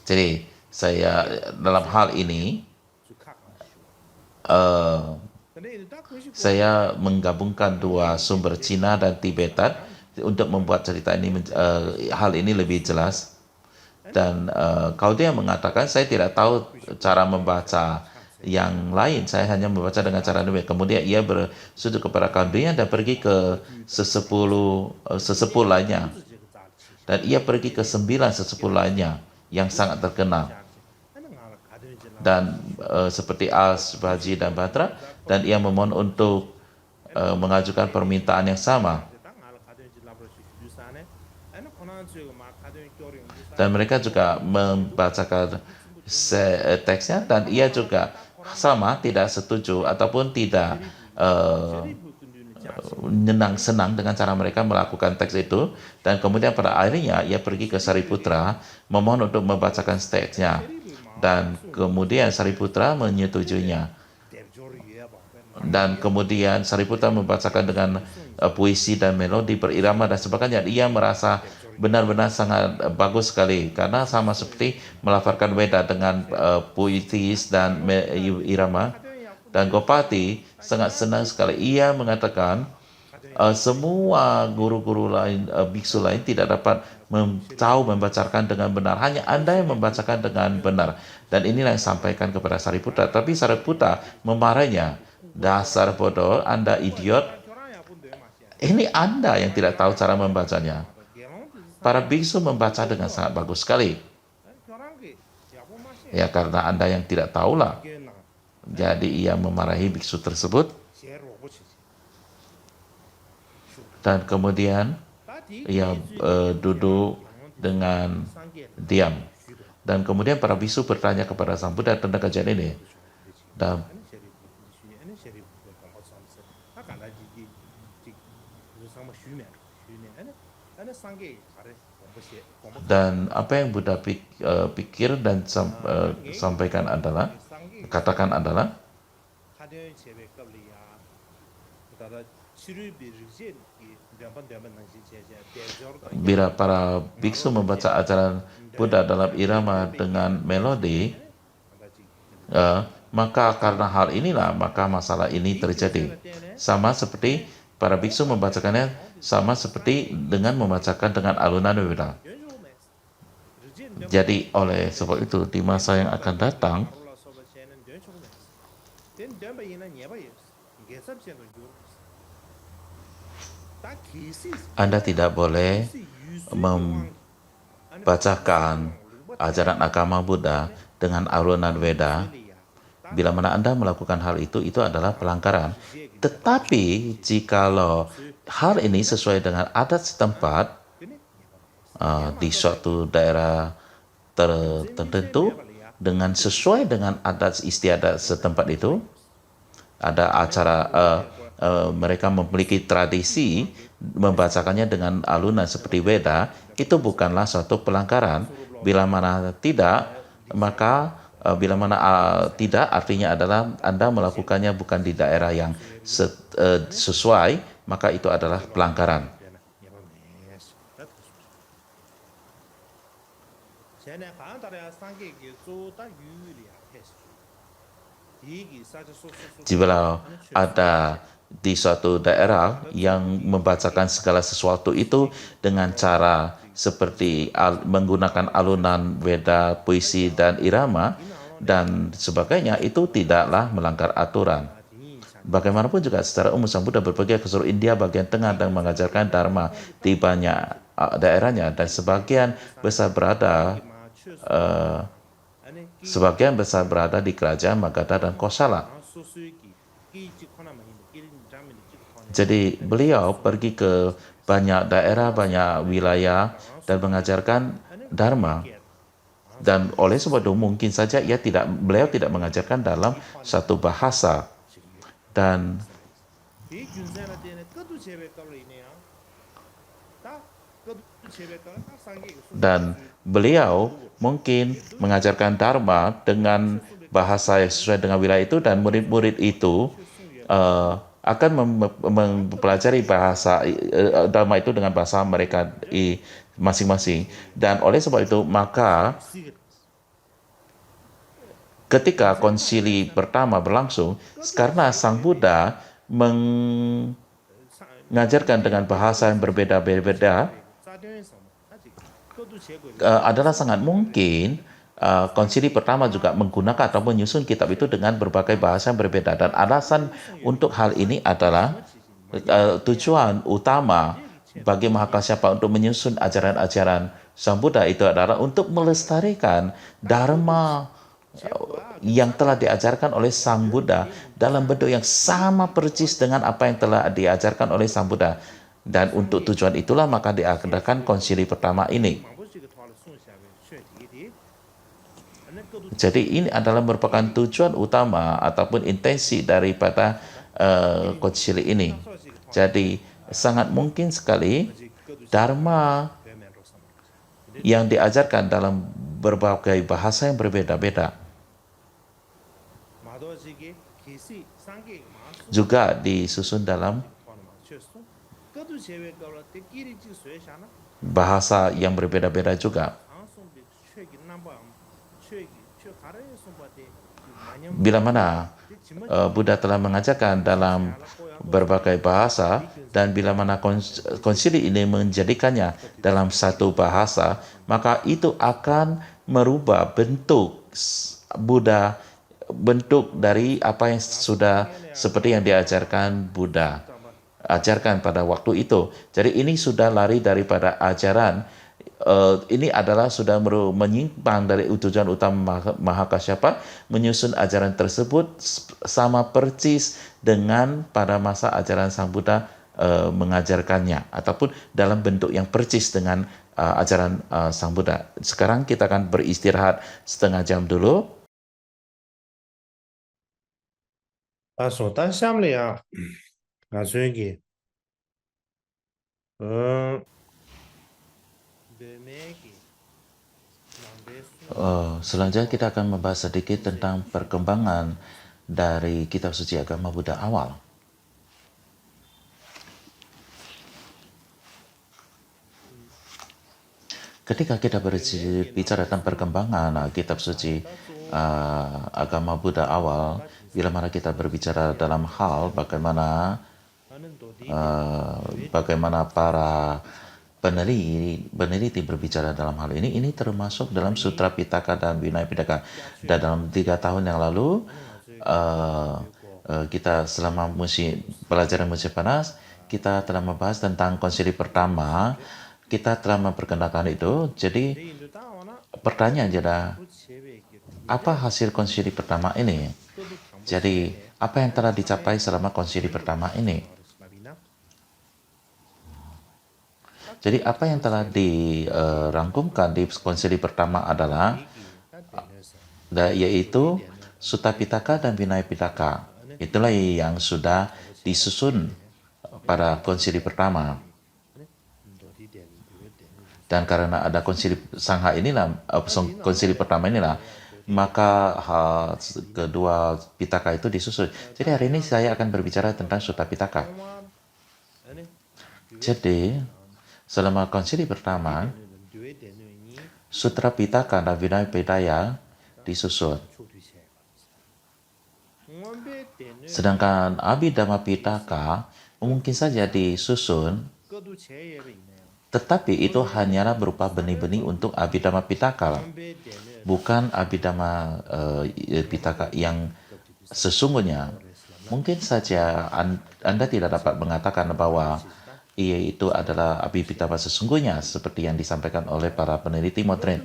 Jadi saya dalam hal ini saya menggabungkan dua sumber Cina dan Tibetan untuk membuat cerita ini hal ini lebih jelas. Dan kalau dia mengatakan saya tidak tahu cara membaca yang lain, saya hanya membaca dengan cara demikian. Kemudian ia bersujud kepada kaumnya dan pergi ke sesepuh lainnya, dan ia pergi ke 9 sesepuh lainnya yang sangat terkenal, dan seperti As, Baji, dan Batra, dan ia memohon untuk mengajukan permintaan yang sama. Dan mereka juga membacakan teksnya, dan ia juga sama tidak setuju ataupun tidak senang dengan cara mereka melakukan teks itu. Dan kemudian pada akhirnya ia pergi ke Sariputra memohon untuk membacakan teksnya, dan kemudian Sariputra menyetujuinya. Dan kemudian Sariputra membacakan dengan puisi dan melodi berirama dan sebagainya. Ia merasa benar-benar sangat bagus sekali, karena sama seperti melafalkan Weda dengan puitis dan irama. Dan Gopati sangat senang sekali. Ia mengatakan semua guru-guru lain, biksu lain tidak dapat tahu membacakan dengan benar, hanya Anda yang membacakan dengan benar. Dan inilah yang disampaikan kepada Sariputra. Tapi Sariputra memarahinya, dasar bodoh, Anda idiot, ini Anda yang tidak tahu cara membacanya. Para biksu membaca dengan sangat bagus sekali. Ya, karena Anda yang tidak tahulah. Jadi ia memarahi biksu tersebut. Dan kemudian ia duduk dengan diam. Dan kemudian para biksu bertanya kepada Sang Buddha tentang kejadian ini. Dan apa yang Buddha pikir dan sampaikan adalah, katakan adalah, bila para biksu membaca ajaran Buddha dalam irama dengan melodi, maka karena hal inilah maka masalah ini terjadi. Sama seperti para biksu membacakannya sama seperti dengan membacakan dengan alunan Weda. Jadi oleh sebab itu di masa yang akan datang Anda tidak boleh membacakan ajaran agama Buddha dengan alunan Weda. Bila mana Anda melakukan hal itu adalah pelanggaran. Tetapi jikalau hal ini sesuai dengan adat setempat di suatu daerah tertentu, dengan sesuai dengan adat istiadat setempat itu, ada acara mereka memiliki tradisi membacakannya dengan alunan seperti Weda, itu bukanlah suatu pelanggaran. Bila mana tidak, maka bila mana tidak, artinya adalah Anda melakukannya bukan di daerah yang sesuai, maka itu adalah pelanggaran. Jika ada di suatu daerah yang membacakan segala sesuatu itu dengan cara seperti menggunakan alunan Weda, puisi, dan irama, dan sebagainya, itu tidaklah melanggar aturan. Bagaimanapun juga secara umum Sang Buddha berpergian ke seluruh India bagian tengah dan mengajarkan Dharma di banyak daerahnya, dan sebagian besar berada di kerajaan Magadha dan Kosala. Jadi beliau pergi ke banyak daerah, banyak wilayah dan mengajarkan Dharma. Dan oleh sebab itu mungkin saja beliau tidak mengajarkan dalam satu bahasa. Dan dan beliau mungkin mengajarkan Dharma dengan bahasa yang sesuai dengan wilayah itu, dan murid-murid itu akan mempelajari bahasa Dharma itu dengan bahasa mereka masing-masing. Dan oleh sebab itu maka ketika konsili pertama berlangsung, karena Sang Buddha mengajarkan dengan bahasa yang berbeda-beda, adalah sangat mungkin konsili pertama juga menggunakan atau menyusun kitab itu dengan berbagai bahasa yang berbeda. Dan alasan untuk hal ini adalah tujuan utama bagi Mahakasyapa untuk menyusun ajaran-ajaran Sang Buddha itu adalah untuk melestarikan Dharma yang telah diajarkan oleh Sang Buddha dalam bentuk yang sama persis dengan apa yang telah diajarkan oleh Sang Buddha. Dan untuk tujuan itulah maka diadakan konsili pertama ini. Jadi ini adalah merupakan tujuan utama ataupun intensi daripada konsili ini. Jadi sangat mungkin sekali Dharma yang diajarkan dalam berbagai bahasa yang berbeda-beda juga disusun dalam bahasa yang berbeda-beda juga. Bila mana Buddha telah mengajarkan dalam berbagai bahasa, dan bila mana konsili ini menjadikannya dalam satu bahasa, maka itu akan merubah bentuk Buddha, bentuk dari apa yang sudah seperti yang diajarkan Buddha ajarkan pada waktu itu. Jadi ini sudah lari daripada ajaran, ini adalah sudah menyimpang dari tujuan utama Mahakasyapa, menyusun ajaran tersebut sama persis dengan pada masa ajaran Sang Buddha mengajarkannya, ataupun dalam bentuk yang persis dengan ajaran Sang Buddha. Sekarang kita akan beristirahat setengah jam dulu. そう、単シャムレや、そういうき。Selanjutnya kita akan membahas sedikit tentang perkembangan dari kitab suci agama Buddha awal. Ketika kita berbicara tentang perkembangan kitab suci agama Buddha awal, bila mana kita berbicara dalam hal bagaimana para peneliti berbicara dalam hal ini termasuk dalam Sutra Pitaka dan Vinaya Pitaka. Dan dalam 3 tahun yang lalu, kita selama pelajaran musim panas, kita telah membahas tentang konsili pertama. Kita telah memperkenalkan itu. Jadi pertanyaan adalah, apa hasil konsili pertama ini? Jadi apa yang telah dicapai selama konsili pertama ini? Jadi apa yang telah dirangkumkan di konsili pertama adalah yaitu Sutta Pitaka dan Vinaya Pitaka. Itulah yang sudah disusun pada konsili pertama. Dan karena ada konsili Sangha inilah, konsili pertama inilah, maka kedua Pitaka itu disusun. Jadi hari ini saya akan berbicara tentang Sutta Pitaka. Jadi selama konsili pertama, Sutra Pitaka dan Vinaya Pitaka disusun. Sedangkan Abhidhamma Pitaka mungkin saja disusun, tetapi itu hanyalah berupa benih-benih untuk Abhidhamma Pitaka, bukan Abhidhamma Pitaka yang sesungguhnya. Mungkin saja Anda tidak dapat mengatakan bahwa itu adalah Abhidhamma sesungguhnya seperti yang disampaikan oleh para peneliti modern.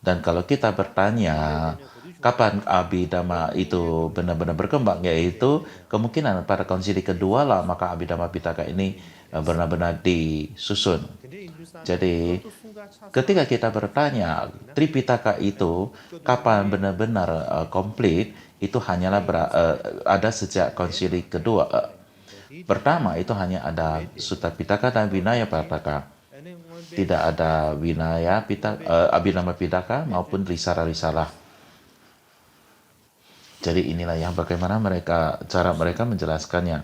Dan kalau kita bertanya Kapan Abhidhamma itu benar-benar berkembang? Yaitu kemungkinan pada konsili kedua lah maka Abhidhamma Pitaka ini benar-benar disusun. Jadi ketika kita bertanya Tripitaka itu kapan benar-benar komplit, itu hanyalah ada sejak konsili kedua. Pertama itu hanya ada Sutta Pitaka dan Vinaya Pitaka. Tidak ada Abhidhamma Pitaka maupun Risala-risalah. Jadi inilah yang bagaimana cara mereka menjelaskannya.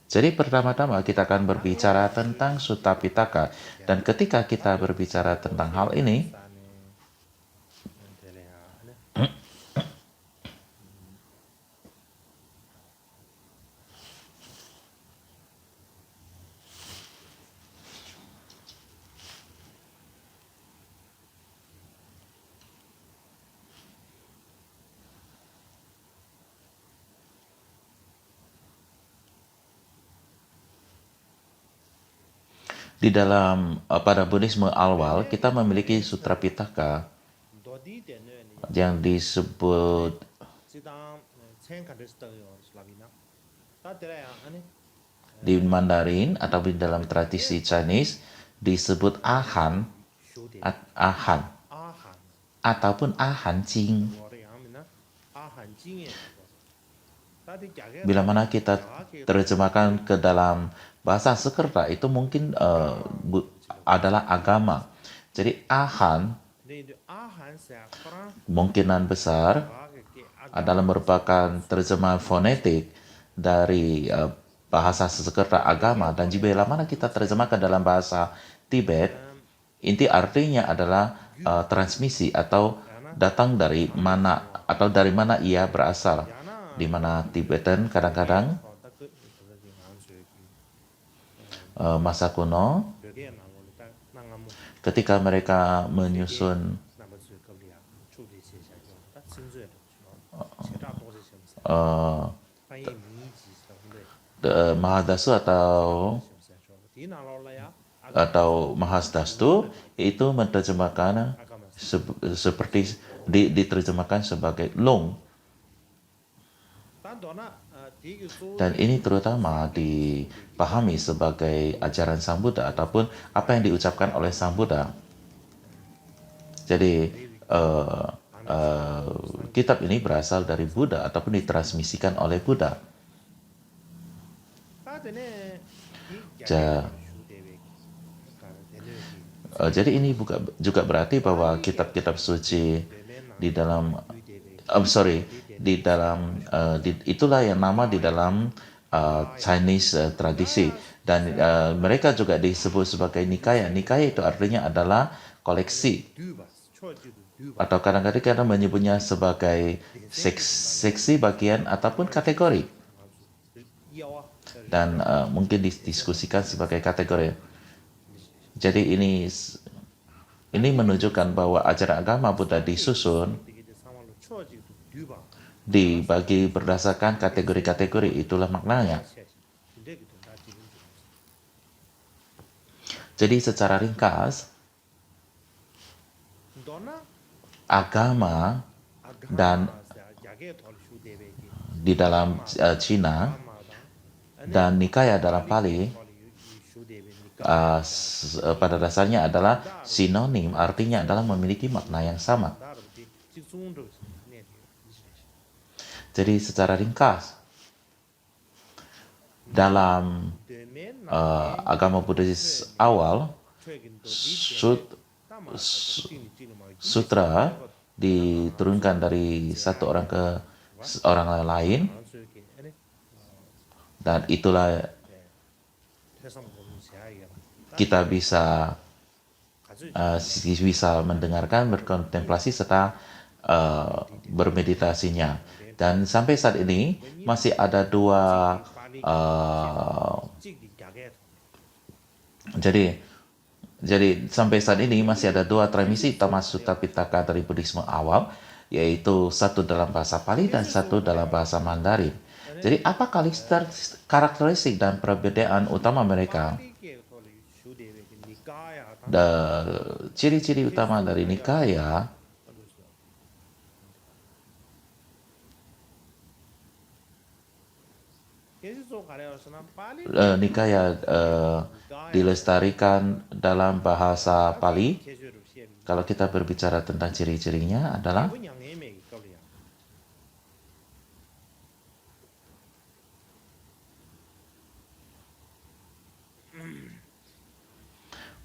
Jadi pertama-tama kita akan berbicara tentang Sutta Pitaka. Dan ketika kita berbicara tentang hal ini, di dalam pada Buddhisme awal kita memiliki Sutra Pitaka yang disebut di Mandarin atau di dalam tradisi Chinese disebut Ahan, Ahan ataupun Ahan Jing. Bila mana kita terjemahkan ke dalam bahasa Sanskerta itu mungkin adalah agama. Jadi Ahan kemungkinan besar adalah merupakan terjemahan fonetik dari bahasa Sanskerta agama, dan jika bila mana kita terjemahkan dalam bahasa Tibet, inti artinya adalah transmisi atau datang dari mana atau dari mana ia berasal. Di mana Tibetan kadang-kadang masa kuno ketika mereka menyusun Mahadasu atau Mahasdastu itu menerjemahkan seperti diterjemahkan sebagai long. Dan ini terutama dipahami sebagai ajaran Sang Buddha ataupun apa yang diucapkan oleh Sang Buddha. Jadi kitab ini berasal dari Buddha ataupun ditransmisikan oleh Buddha. Jadi ini juga berarti bahwa kitab-kitab suci di dalam itulah yang nama di dalam Chinese tradisi, dan mereka juga disebut sebagai Nikaya. Nikaya itu artinya adalah koleksi, atau kadang-kadang kita menyebutnya sebagai seksi bagian ataupun kategori, dan mungkin didiskusikan sebagai kategori. Jadi ini menunjukkan bahwa ajaran agama Buddha disusun dibagi berdasarkan kategori-kategori, itulah maknanya. Jadi secara ringkas, agama dan di dalam Cina dan Nikaya dalam Pali pada dasarnya adalah sinonim, artinya adalah memiliki makna yang sama. Jadi secara ringkas, dalam agama Buddhis awal, sutra diturunkan dari satu orang ke orang lain, dan itulah kita bisa mendengarkan, berkontemplasi serta bermeditasinya. Dan sampai saat ini masih ada dua jadi sampai saat ini masih ada dua transmisi utama Sutta Pitaka dari Buddhisme awal, yaitu satu dalam bahasa Pali dan satu dalam bahasa Mandarin. Jadi apa karakteristik dan perbedaan utama mereka? Ciri-ciri utama dari Nikaya Nikaya dilestarikan dalam bahasa Pali. Kalau kita berbicara tentang ciri-cirinya adalah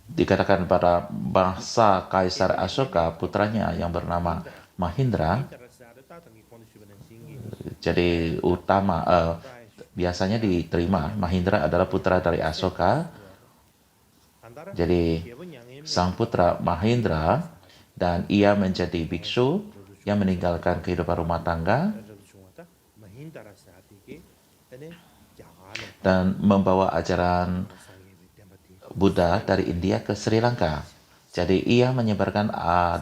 dikatakan pada masa Kaisar Asoka, putranya yang bernama Mahindra, jadi biasanya diterima Mahindra adalah putra dari Asoka. Jadi sang putra Mahindra dan ia menjadi biksu yang meninggalkan kehidupan rumah tangga dan membawa ajaran Buddha dari India ke Sri Lanka. Jadi ia menyebarkan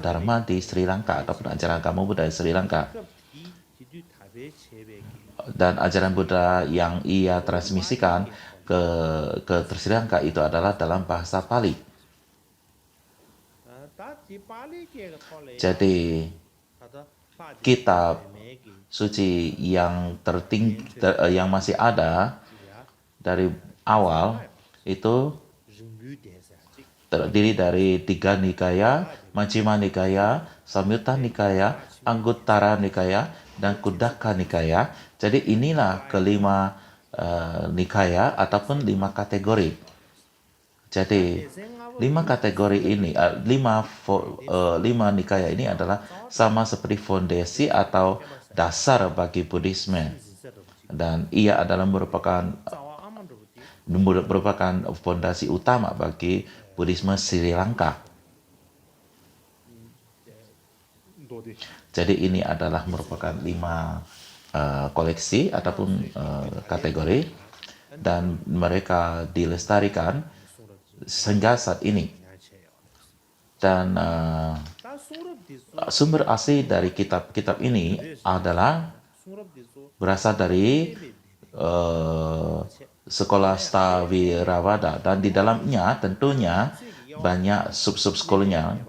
Dharma di Sri Lanka ataupun ajaran agama Buddha di Sri Lanka. Dan ajaran Buddha yang ia transmisikan ke Sri Lanka itu adalah dalam bahasa Pali. Jadi kitab suci yang yang masih ada dari awal itu terdiri dari 3 Nikaya, Majjhima Nikaya, Samyutta Nikaya, Anguttara Nikaya, dan Khuddaka Nikaya. Jadi inilah kelima Nikaya ataupun 5 kategori. Jadi 5 kategori ini, 5 Nikaya ini adalah sama seperti fondasi atau dasar bagi Buddhisme. Dan ia adalah merupakan fondasi utama bagi Buddhisme Sri Lanka. Jadi ini adalah merupakan 5 koleksi ataupun kategori dan mereka dilestarikan sehingga saat ini. Dan sumber asli dari kitab-kitab ini adalah berasal dari sekolah Staviravada, dan di dalamnya tentunya banyak sub-sub sekolahnya.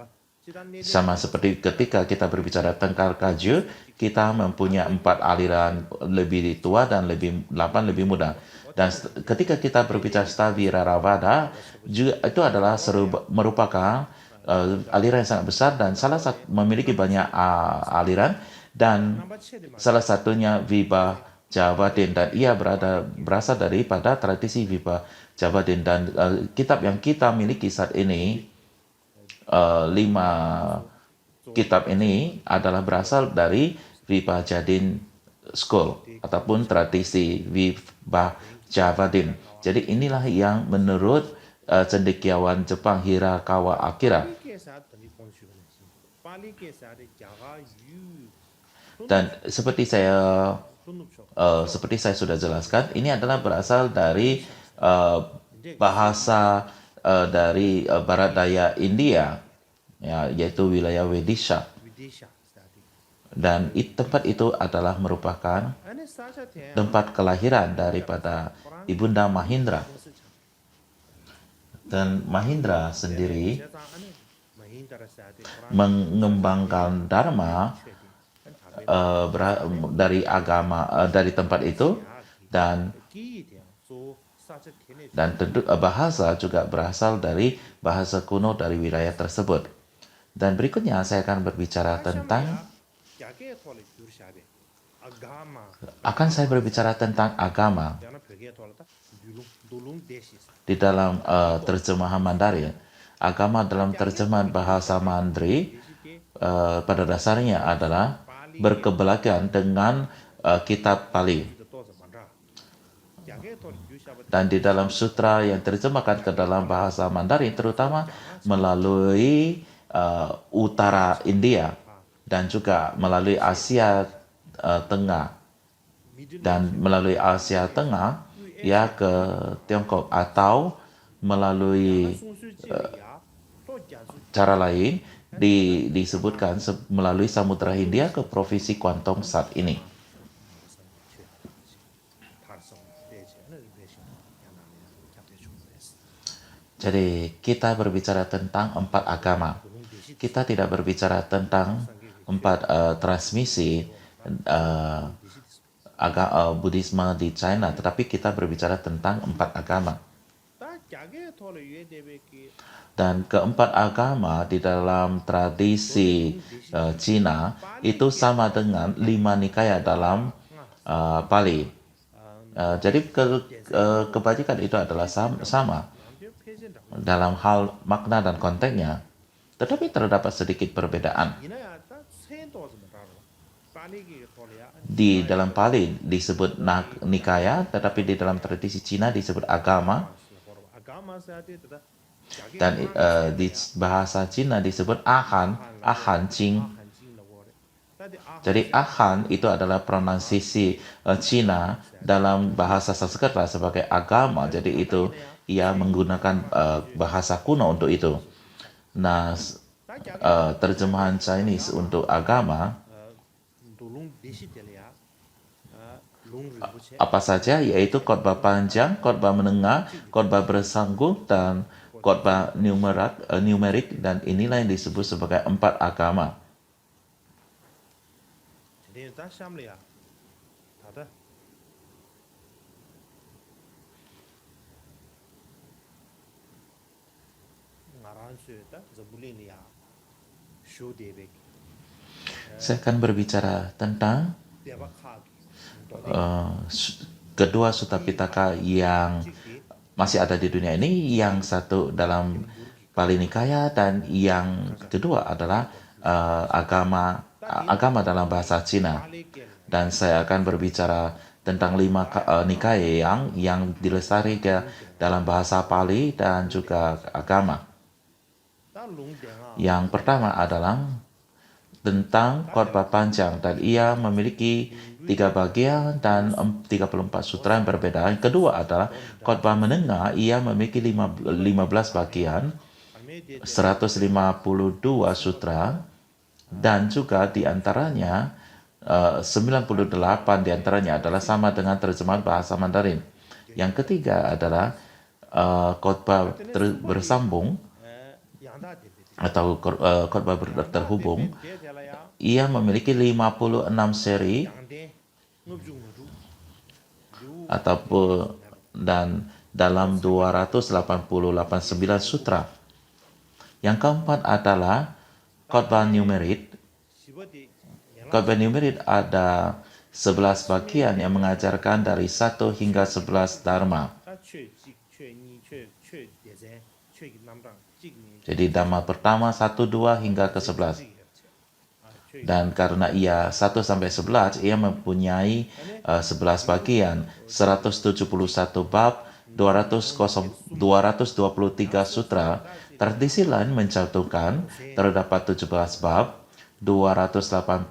Sama seperti ketika kita berbicara tentang Kaju, kita mempunyai 4 aliran, lebih tua dan 8 lebih muda. Dan ketika kita berbicara Staviravada, juga itu adalah merupakan aliran yang sangat besar dan memiliki banyak aliran, dan salah satunya Vibhajavadin, dan ia berasal daripada tradisi Vibhajavadin. Dan kitab yang kita miliki saat ini, 5 kitab ini adalah berasal dari Vibhajavadin School ataupun tradisi Vibhajavadin. Jadi inilah yang menurut cendekiawan Jepang Hirakawa Akira. Dan seperti saya sudah jelaskan, ini adalah berasal dari bahasa dari barat daya India, ya, yaitu wilayah Widisha. Dan tempat itu adalah merupakan tempat kelahiran daripada Ibunda Mahindra. Dan Mahindra sendiri mengembangkan Dharma dari tempat itu, dan tentu bahasa juga berasal dari bahasa kuno dari wilayah tersebut. Dan berikutnya saya akan berbicara tentang agama di dalam terjemahan Mandarin. Agama dalam terjemahan bahasa Mandarin pada dasarnya adalah berkebalikan dengan kitab Pali. Dan di dalam sutra yang terjemahkan ke dalam bahasa Mandarin, terutama melalui utara India dan juga melalui Asia Tengah, dan melalui Asia Tengah ya ke Tiongkok, atau melalui cara lain disebutkan melalui Samudra Hindia ke provinsi Guangdong saat ini. Jadi kita berbicara tentang 4 agama. Kita tidak berbicara tentang 4 transmisi Buddhisme di China, tetapi kita berbicara tentang 4 agama. Dan keempat agama di dalam tradisi Cina itu sama dengan 5 nikaya dalam Pali. Jadi kebajikan itu adalah sama dalam hal makna dan konteksnya, tetapi terdapat sedikit perbedaan. Di dalam Pali disebut nikaya, tetapi di dalam tradisi Cina disebut agama, dan di bahasa Cina disebut ahan Qing. Jadi ahan itu adalah pronunciasi Cina dalam bahasa Sanskerta sebagai agama. Jadi itu ia menggunakan bahasa kuno untuk itu. Nah, terjemahan Chinese untuk agama apa saja, yaitu khotbah panjang, khotbah menengah, khotbah bersanggung, dan khotbah numerik, dan inilah yang disebut sebagai 4 agama. Saya akan berbicara tentang kedua Sutta Pitaka yang masih ada di dunia ini, yang satu dalam Pali Nikaya dan yang kedua adalah agama dalam bahasa Cina. Dan saya akan berbicara tentang 5 nikaya yang dilestarikan dalam bahasa Pali dan juga agama. Yang pertama adalah tentang khotbah panjang, dan ia memiliki 3 bagian dan 34 sutra yang berbeda. Yang kedua adalah khotbah menengah, ia memiliki 15 bagian, 152 sutra, dan juga diantaranya 98 diantaranya adalah sama dengan terjemahan bahasa Mandarin. Yang ketiga adalah khotbah bersambung atau khotbah terhubung. Ia memiliki 56 seri dan dalam 288 sutra. Yang keempat adalah khotbah numerik. Khotbah numerik ada 11 bagian yang mengajarkan dari 1 hingga 11 dharma. Jadi dhamma pertama 1, 2 hingga ke 11. Dan karena ia 1 sampai 11, ia mempunyai 11 bagian, 171 bab, 223 sutra. Tradisi lain mencantumkan terdapat 17 bab, 288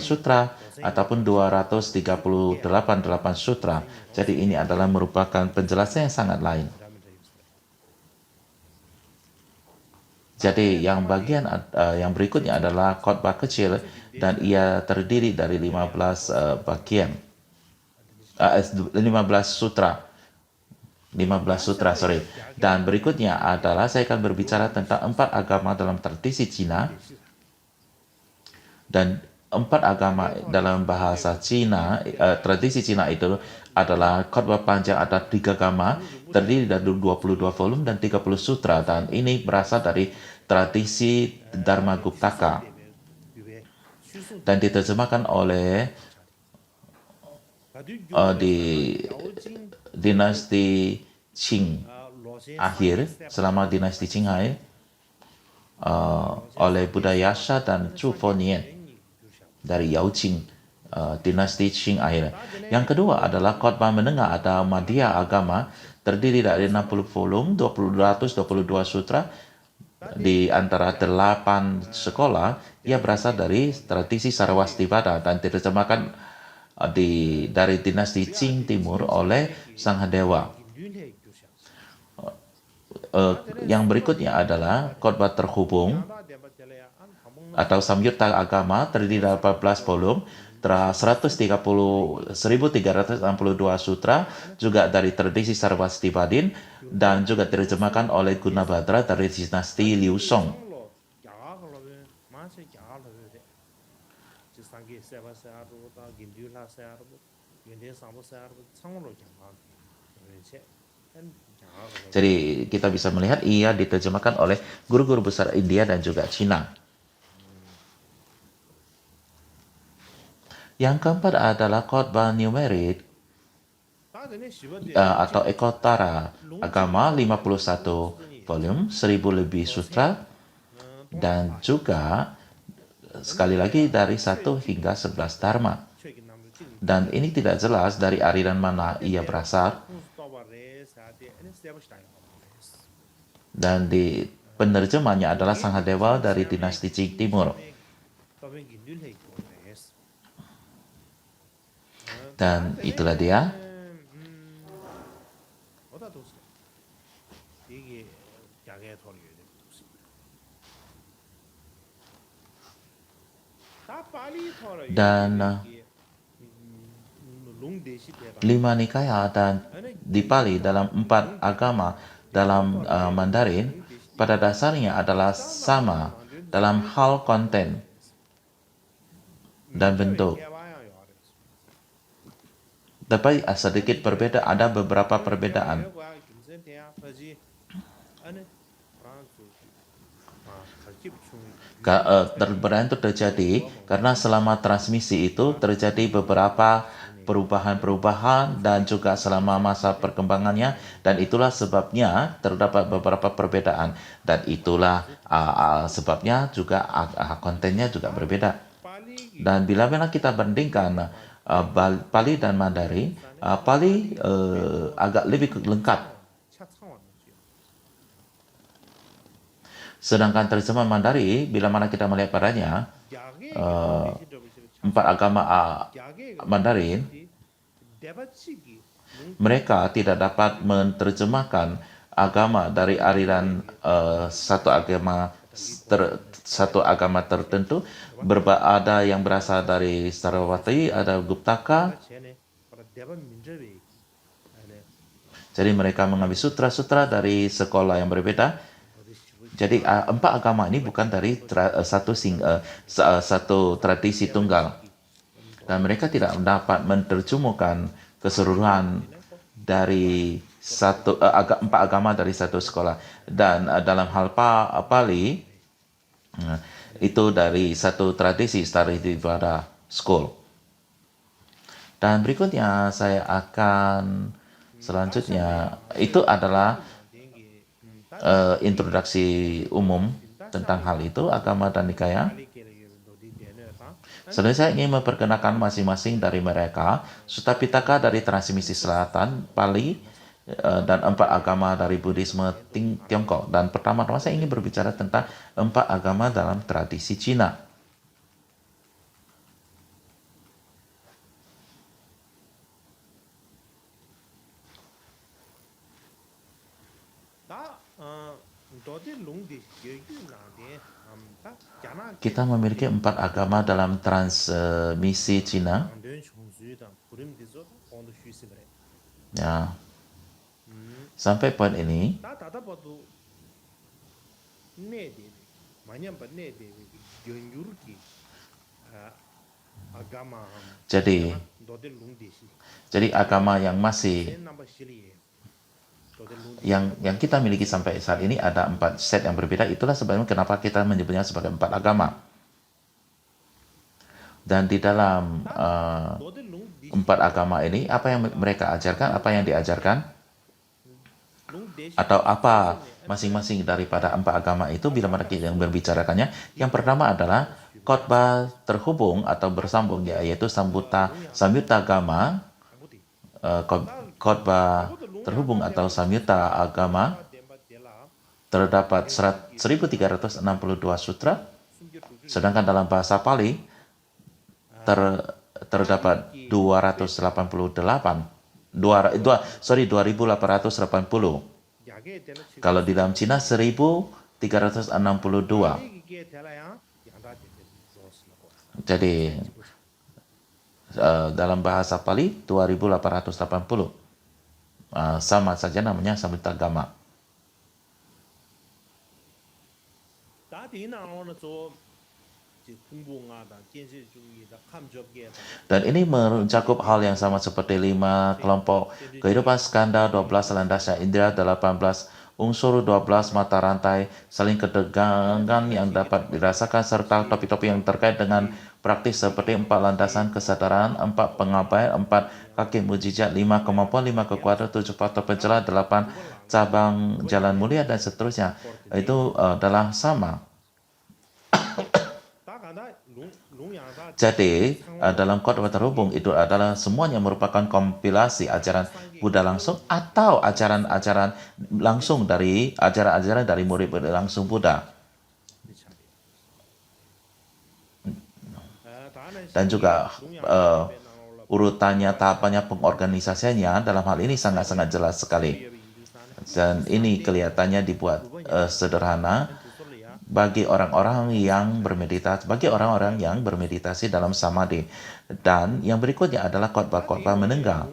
sutra, ataupun 238 sutra. Jadi ini adalah merupakan penjelasan yang sangat lain. Jadi yang bagian yang berikutnya adalah khotbah kecil, dan ia terdiri dari 15 bagian. 15 sutra. 15 sutra, sorry. Dan berikutnya adalah saya akan berbicara tentang 4 agama dalam tradisi Cina. Dan 4 agama dalam bahasa Cina, tradisi Cina itu adalah khotbah panjang ada 3 agama, terdiri dari 22 volume dan 30 sutra, dan ini berasal dari tradisi Dharma Guptaka dan diterjemahkan oleh di dinasti Qing akhir, selama dinasti Qing akhir, oleh Buddha Yasha dan Chu Fonian dari Yao Qing, dinasti Qing akhir. Yang kedua adalah khotbah menengah atau Madhya agama, terdiri dari 60 volume, 222 sutra, di antara 8 sekolah. Ia berasal dari tradisi Sarwastivada dan diterjemahkan dari dinasti Qing Timur oleh Sanghadewa. Yang berikutnya adalah khotbah terhubung atau Samyutta agama, terdiri dari 14 volume, 1362 sutra, juga dari tradisi Sarwastivadin, dan juga diterjemahkan oleh Gunabhadra dari dinasti Liu Song. Jadi kita bisa melihat ia diterjemahkan oleh guru-guru besar India dan juga Cina. Yang keempat adalah khotbah numerik atau Ekotara Agama 51 volume, 1000 lebih sutra, dan juga sekali lagi dari 1 hingga 11 dharma. Dan ini tidak jelas dari aliran mana ia berasal, dan di penerjemahnya adalah Sanghadewa dari dinasti Qing Timur. Dan itulah dia. Dan 5 nikaya dan di Pali dalam 4 agama dalam Mandarin pada dasarnya adalah sama dalam hal konten dan bentuk. Tapi sedikit berbeda, ada beberapa perbedaan. Perbedaan itu terjadi karena selama transmisi itu terjadi beberapa perubahan-perubahan dan juga selama masa perkembangannya, dan itulah sebabnya terdapat beberapa perbedaan, dan itulah sebabnya juga kontennya juga berbeda. Dan bila mana kita bandingkan Pali dan Mandarin, Pali agak lebih lengkap. Sedangkan terjemah Mandarin, bila mana kita melihat padanya, 4 agama Mandarin, mereka tidak dapat menerjemahkan agama dari aliran satu agama tertentu. Ada yang berasal dari Saraswati, ada Guptaka. Jadi mereka mengambil sutra-sutra dari sekolah yang berbeda. Jadi 4 agama ini bukan dari satu tradisi tunggal, dan mereka tidak dapat menerjemahkan keseluruhan dari 4 agama dari satu sekolah. Dan dalam hal Pali itu dari satu tradisi Staritivada School. Dan berikutnya saya akan selanjutnya itu adalah introduksi umum tentang hal itu, agama dan nikaya. Selanjutnya saya ingin memperkenalkan masing-masing dari mereka. Sutta Pitaka dari transmisi selatan Pali, dan 4 agama dari Buddhisme Tiongkok. Dan pertama-tama saya ingin berbicara tentang 4 agama dalam tradisi Cina. Kita memiliki 4 agama dalam transmisi Cina. Ya. Sampai poin ini, jadi agama yang masih yang kita miliki sampai saat ini ada 4 set yang berbeda. Itulah sebabnya kenapa kita menyebutnya sebagai 4 agama. Dan di dalam 4 agama ini, apa yang mereka ajarkan, apa yang diajarkan, atau apa masing-masing daripada 4 agama itu bila mana kita membicarakannya. Yang pertama adalah khotbah terhubung atau bersambung, yaitu samyutta agama, khotbah terhubung atau samyutta agama. Terdapat 1362 sutra, sedangkan dalam bahasa Pali terdapat 2880. Kalau di dalam Cina 1362. Jadi dalam bahasa Pali 2880. Sama saja namanya samyutta agama. Dan ini mencakup hal yang sama seperti 5 kelompok kehidupan skanda, 12 landasnya indera, 18 unsur, 12 mata rantai, saling ketegangan yang dapat dirasakan, serta topi-topi yang terkait dengan praktis seperti 4 landasan kesadaran, 4 pengabaian, 4 kaki mujizat, 5 kemampuan, 5 kekuatan, 7 faktor pencela, 8 cabang jalan mulia, dan seterusnya. Itu adalah sama. Jadi, dalam khotbah terhubung itu adalah semuanya merupakan kompilasi ajaran Buddha langsung atau ajaran-ajaran langsung dari ajaran-ajaran dari murid-murid langsung Buddha. Dan juga urutannya, tahapannya, pengorganisasiannya dalam hal ini sangat-sangat jelas sekali. Dan ini kelihatannya dibuat sederhana bagi orang-orang yang bermeditasi dalam samadhi. Dan yang berikutnya adalah khotbah-khotbah menengah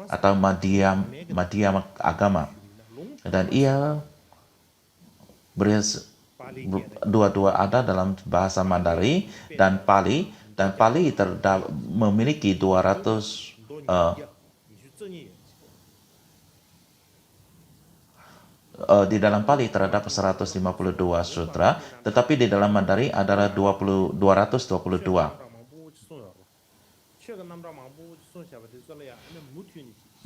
atau madhyam agama. Dan ia dua-dua ada dalam bahasa Mandarin dan Pali. Dan Pali memiliki 200 di dalam Pali terdapat 152 sutra, tetapi di dalam Mandarin adalah 222.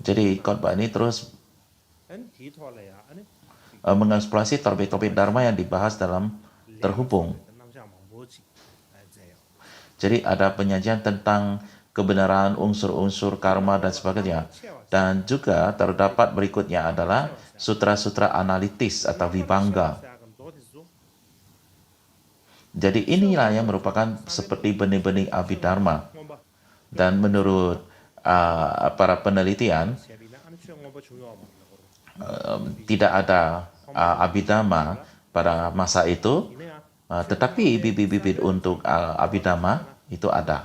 Jadi khotbah ini terus mengeksplorasi topik-topik dharma yang dibahas dalam terhubung. Jadi ada penyajian tentang kebenaran, unsur-unsur karma dan sebagainya. Dan juga terdapat berikutnya adalah sutra-sutra analitis atau vibhanga. Jadi inilah yang merupakan seperti benih-benih abhidharma. Dan menurut para penelitian, tidak ada abhidharma pada masa itu, tetapi bibit-bibit untuk abhidharma itu ada.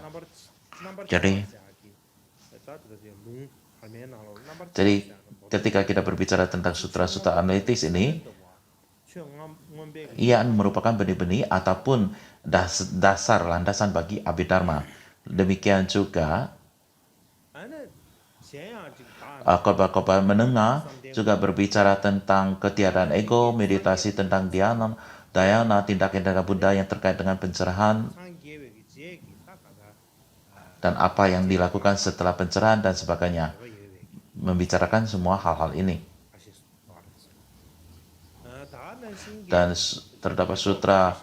Jadi ketika kita berbicara tentang sutra-sutra analitis ini, ia merupakan benih-benih ataupun dasar landasan bagi abhidharma. Demikian juga khotbah-khotbah menengah juga berbicara tentang ketiadaan ego, meditasi tentang dhyana, tindakan-tindakan Buddha yang terkait dengan pencerahan, dan apa yang dilakukan setelah pencerahan dan sebagainya. Membicarakan semua hal-hal ini. Dan terdapat sutra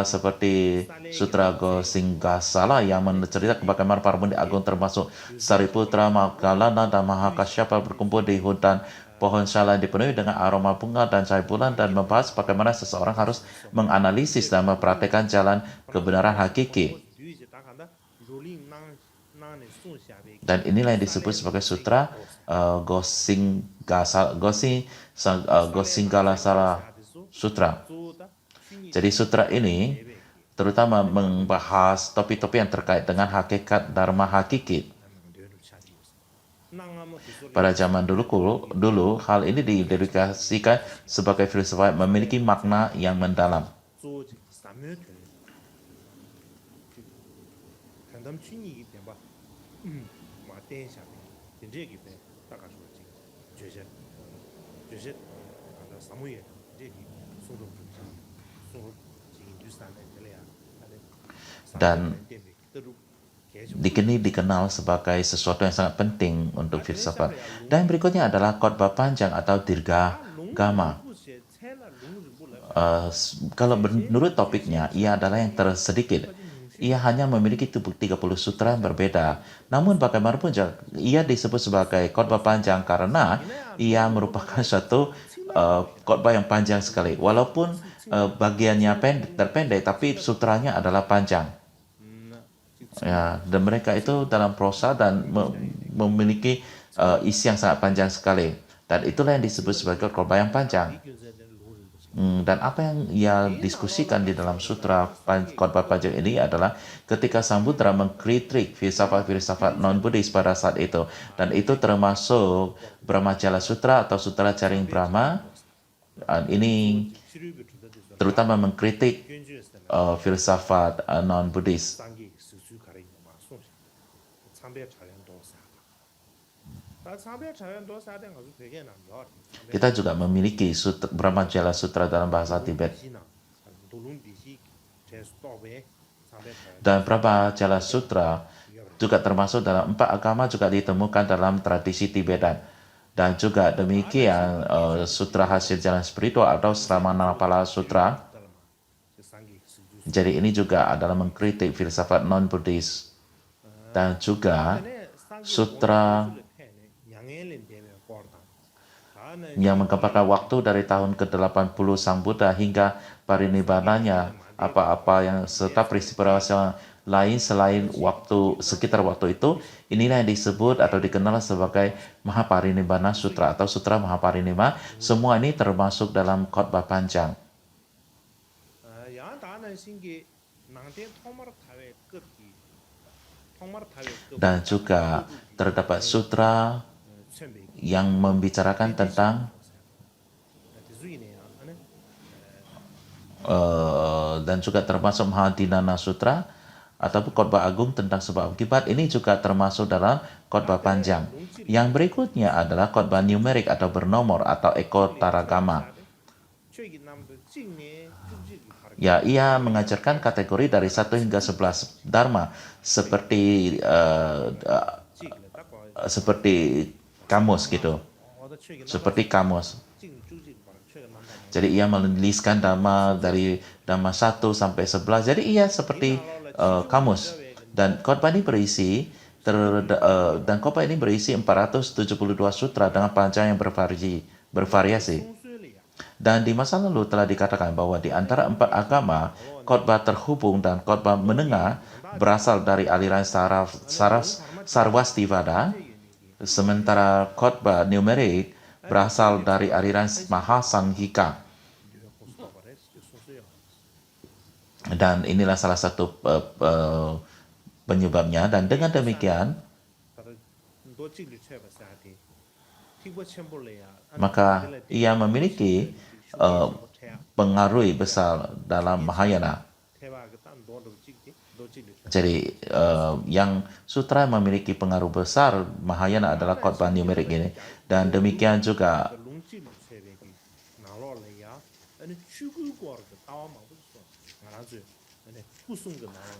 seperti Sutra Gosinggasala yang menceritakan bagaimana para murid agung termasuk Sariputra, Moggallana, dan Mahakasyapa berkumpul di hutan pohon syala dipenuhi dengan aroma bunga dan cahaya bulan, dan membahas bagaimana seseorang harus menganalisis dan mempraktekkan jalan kebenaran hakiki. Dan inilah yang disebut sebagai sutra Gosinggasala Sutra. Jadi sutra ini terutama membahas topik-topik yang terkait dengan hakikat dharma hakiki. Pada zaman dulu hal ini didedikasikan sebagai filsafat memiliki makna yang mendalam. Dan dikenal sebagai sesuatu yang sangat penting untuk filsafat. Dan berikutnya adalah khotbah panjang atau dirgagama. Kalau menurut topiknya, ia adalah yang tersedikit. Ia hanya memiliki 30 sutra yang berbeda. Namun bagaimanapun ia disebut sebagai khotbah panjang karena ia merupakan suatu khotbah yang panjang sekali. Walaupun bagiannya terpendek, tapi sutranya adalah panjang. Ya, dan mereka itu dalam prosa dan memiliki isi yang sangat panjang sekali. Dan itulah yang disebut sebagai khotbah yang panjang. Dan apa yang ia diskusikan di dalam sutra khotbah panjang ini adalah ketika Samudra mengkritik filsafat-filsafat non-Buddhis pada saat itu. Dan itu termasuk Brahmajala Sutra atau Sutra Caring Brahma. Ini terutama mengkritik filsafat non-Buddhis. 상기 수수 가리고 막 손시 참배 자연도 사다 다 참배 자연도 사den 가서 되게 남요 Kita juga memiliki sutra, Brahmajala Sutra dalam bahasa Tibet. 돌롱 디시 제스토베 참배 자연 Dan Brahmajala Sutra juga termasuk dalam 4 agama, juga ditemukan dalam tradisi Tibetan. Dan juga demikian sutra hasil jalan spiritual atau Sramanapala Sutra. 상기 수주 Jadi ini juga adalah mengkritik filsafat non-Buddhis. Dan juga sutra 양엘린 되면 거다 다는 yang menggambarkan waktu dari tahun ke-80 Sang Buddha hingga parinibbananya, apa-apa yang serta peristiwa lain selain waktu sekitar waktu itu, inilah yang disebut atau dikenal sebagai Mahaparinibbana Sutra atau Sutra Mahaparinibbana. Semua ini termasuk dalam khotbah panjang. 양 다는 신기 낭대 토마르 타웨 끝이 토마르 타웨 끝 Dan juga terdapat sutra yang membicarakan tentang dan juga termasuk Mahadinana Sutra ataupun khotbah agung tentang sebab akibat. Ini juga termasuk dalam khotbah panjang. Yang berikutnya adalah khotbah numerik atau bernomor atau ekotaragama. Ya, ia mengajarkan kategori dari 1 hingga 11 dharma seperti kamus gitu. Seperti kamus. Jadi ia menuliskan dhamma dari dhamma 1 sampai 11. Jadi ia seperti kamus. Dan khotbah ini berisi 472 sutra dengan panjang yang bervariasi. Dan di masa lalu telah dikatakan bahwa di antara 4 agama, khotbah terhubung dan khotbah menengah berasal dari aliran Sarvastivada, sementara khotbah numerik berasal dari aliran Mahasanghika. Dan inilah salah satu penyebabnya. Dan dengan demikian, maka ia memiliki pengaruh besar dalam Mahayana. Jadi yang sutra yang memiliki pengaruh besar Mahayana adalah khotbah numerik ini. Dan demikian juga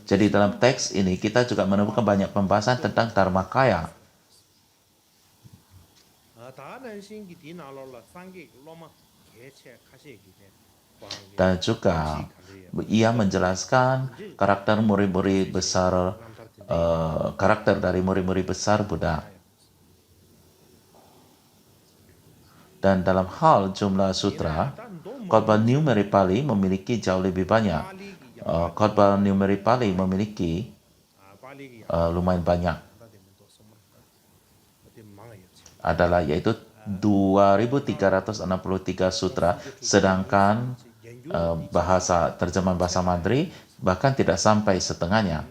jadi dalam teks ini kita juga menemukan banyak pembahasan tentang Dharmakaya. Dan juga ia menjelaskan karakter murid-murid besar, karakter dari murid-murid besar Buddha. Dan dalam hal jumlah sutra, khotbah numerik Pali memiliki jauh lebih banyak. Khotbah numerik Pali memiliki lumayan banyak. Adalah yaitu 2.363 sutra, sedangkan terjemahan bahasa Mandarin bahkan tidak sampai setengahnya.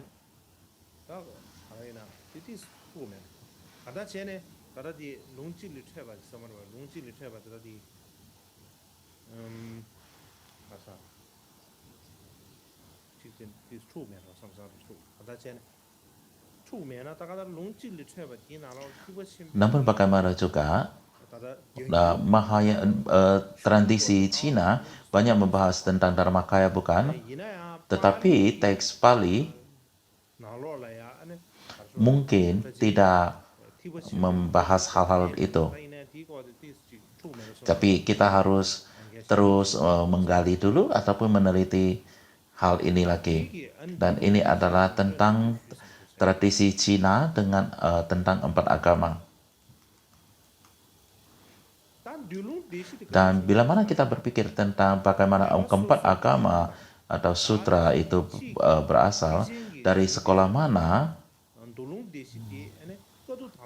Namun bagaimana juga tradisi Cina banyak membahas tentang Dharmakaya, bukan? Tetapi teks Pali mungkin tidak membahas hal-hal itu. Tapi kita harus terus menggali dulu ataupun meneliti hal ini lagi. Dan ini adalah tentang tradisi Cina dengan tentang 4 agama. Dan bila mana kita berpikir tentang bagaimana keempat agama atau sutra itu berasal dari sekolah mana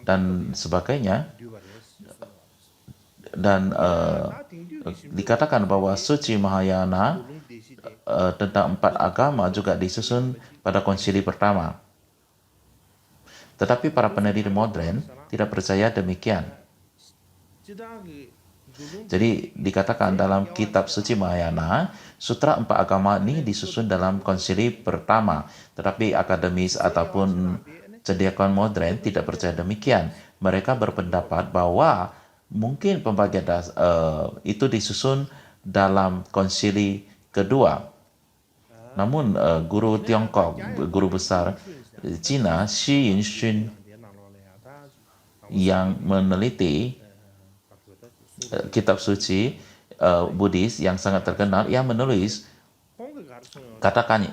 dan sebagainya, dan dikatakan bahwa suci Mahayana tentang 4 agama juga disusun pada konsili pertama. Tetapi para peneliti modern tidak percaya demikian. Jadi dikatakan dalam kitab suci Mahayana, sutra empat agama ini disusun dalam konsili pertama, tetapi akademis ataupun cendekiawan modern tidak percaya demikian. Mereka berpendapat bahwa mungkin pembagian itu disusun dalam konsili kedua. Namun guru Tiongkok, guru besar Cina, Xi Yinxun, yang meneliti kitab suci Buddhis yang sangat terkenal, yang menulis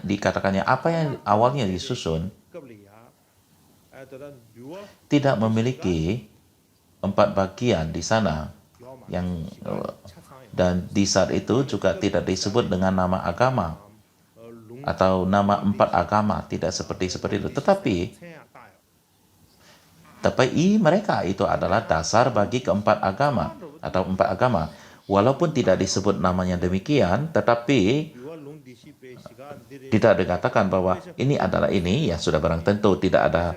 dikatakannya apa yang awalnya disusun tidak memiliki 4 bagian di sana yang dan di saat itu juga tidak disebut dengan nama agama atau nama 4 agama, tidak seperti itu, tapi mereka itu adalah dasar bagi keempat agama atau 4 agama. Walaupun tidak disebut namanya demikian, tetapi tidak dikatakan bahwa ini adalah ini, ya sudah barang tentu tidak ada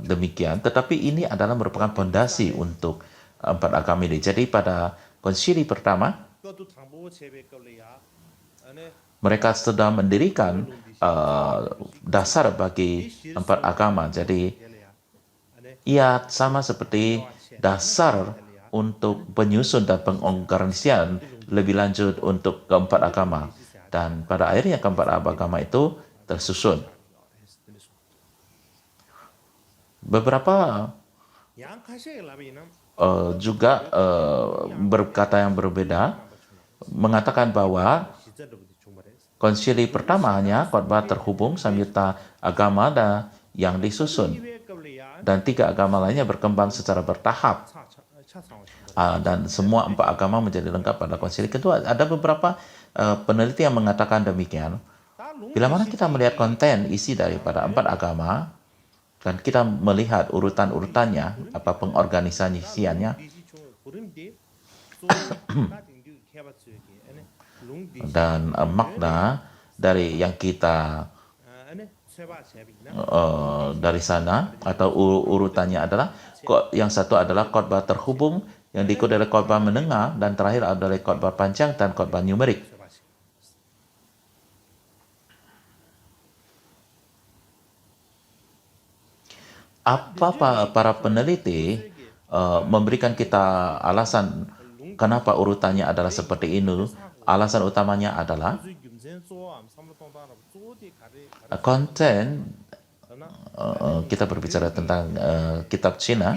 demikian. Tetapi ini adalah merupakan pondasi untuk 4 agama ini. Jadi pada konsili pertama, mereka sudah mendirikan dasar bagi 4 agama. Jadi ia sama seperti dasar untuk penyusun dan pengorganisasian lebih lanjut untuk keempat agama. Dan pada akhirnya keempat agama itu tersusun. Beberapa juga berkata yang berbeda, mengatakan bahwa konsili pertama hanya khotbah terhubung samyutta agama yang disusun, dan 3 agama lainnya berkembang secara bertahap, dan semua 4 agama menjadi lengkap pada konsili kedua. Ada beberapa peneliti yang mengatakan demikian. Bila mana kita melihat konten isi daripada 4 agama dan kita melihat urutan-urutannya, apa pengorganisasiannya, dan makna dari yang kita dari sana atau urutannya adalah, yang satu adalah khotbah terhubung, yang diikuti oleh khotbah menengah, dan terakhir adalah khotbah panjang dan khotbah numerik. Apa para peneliti memberikan kita alasan kenapa urutannya adalah seperti ini? Alasan utamanya adalah konten. Kita berbicara tentang kitab Cina,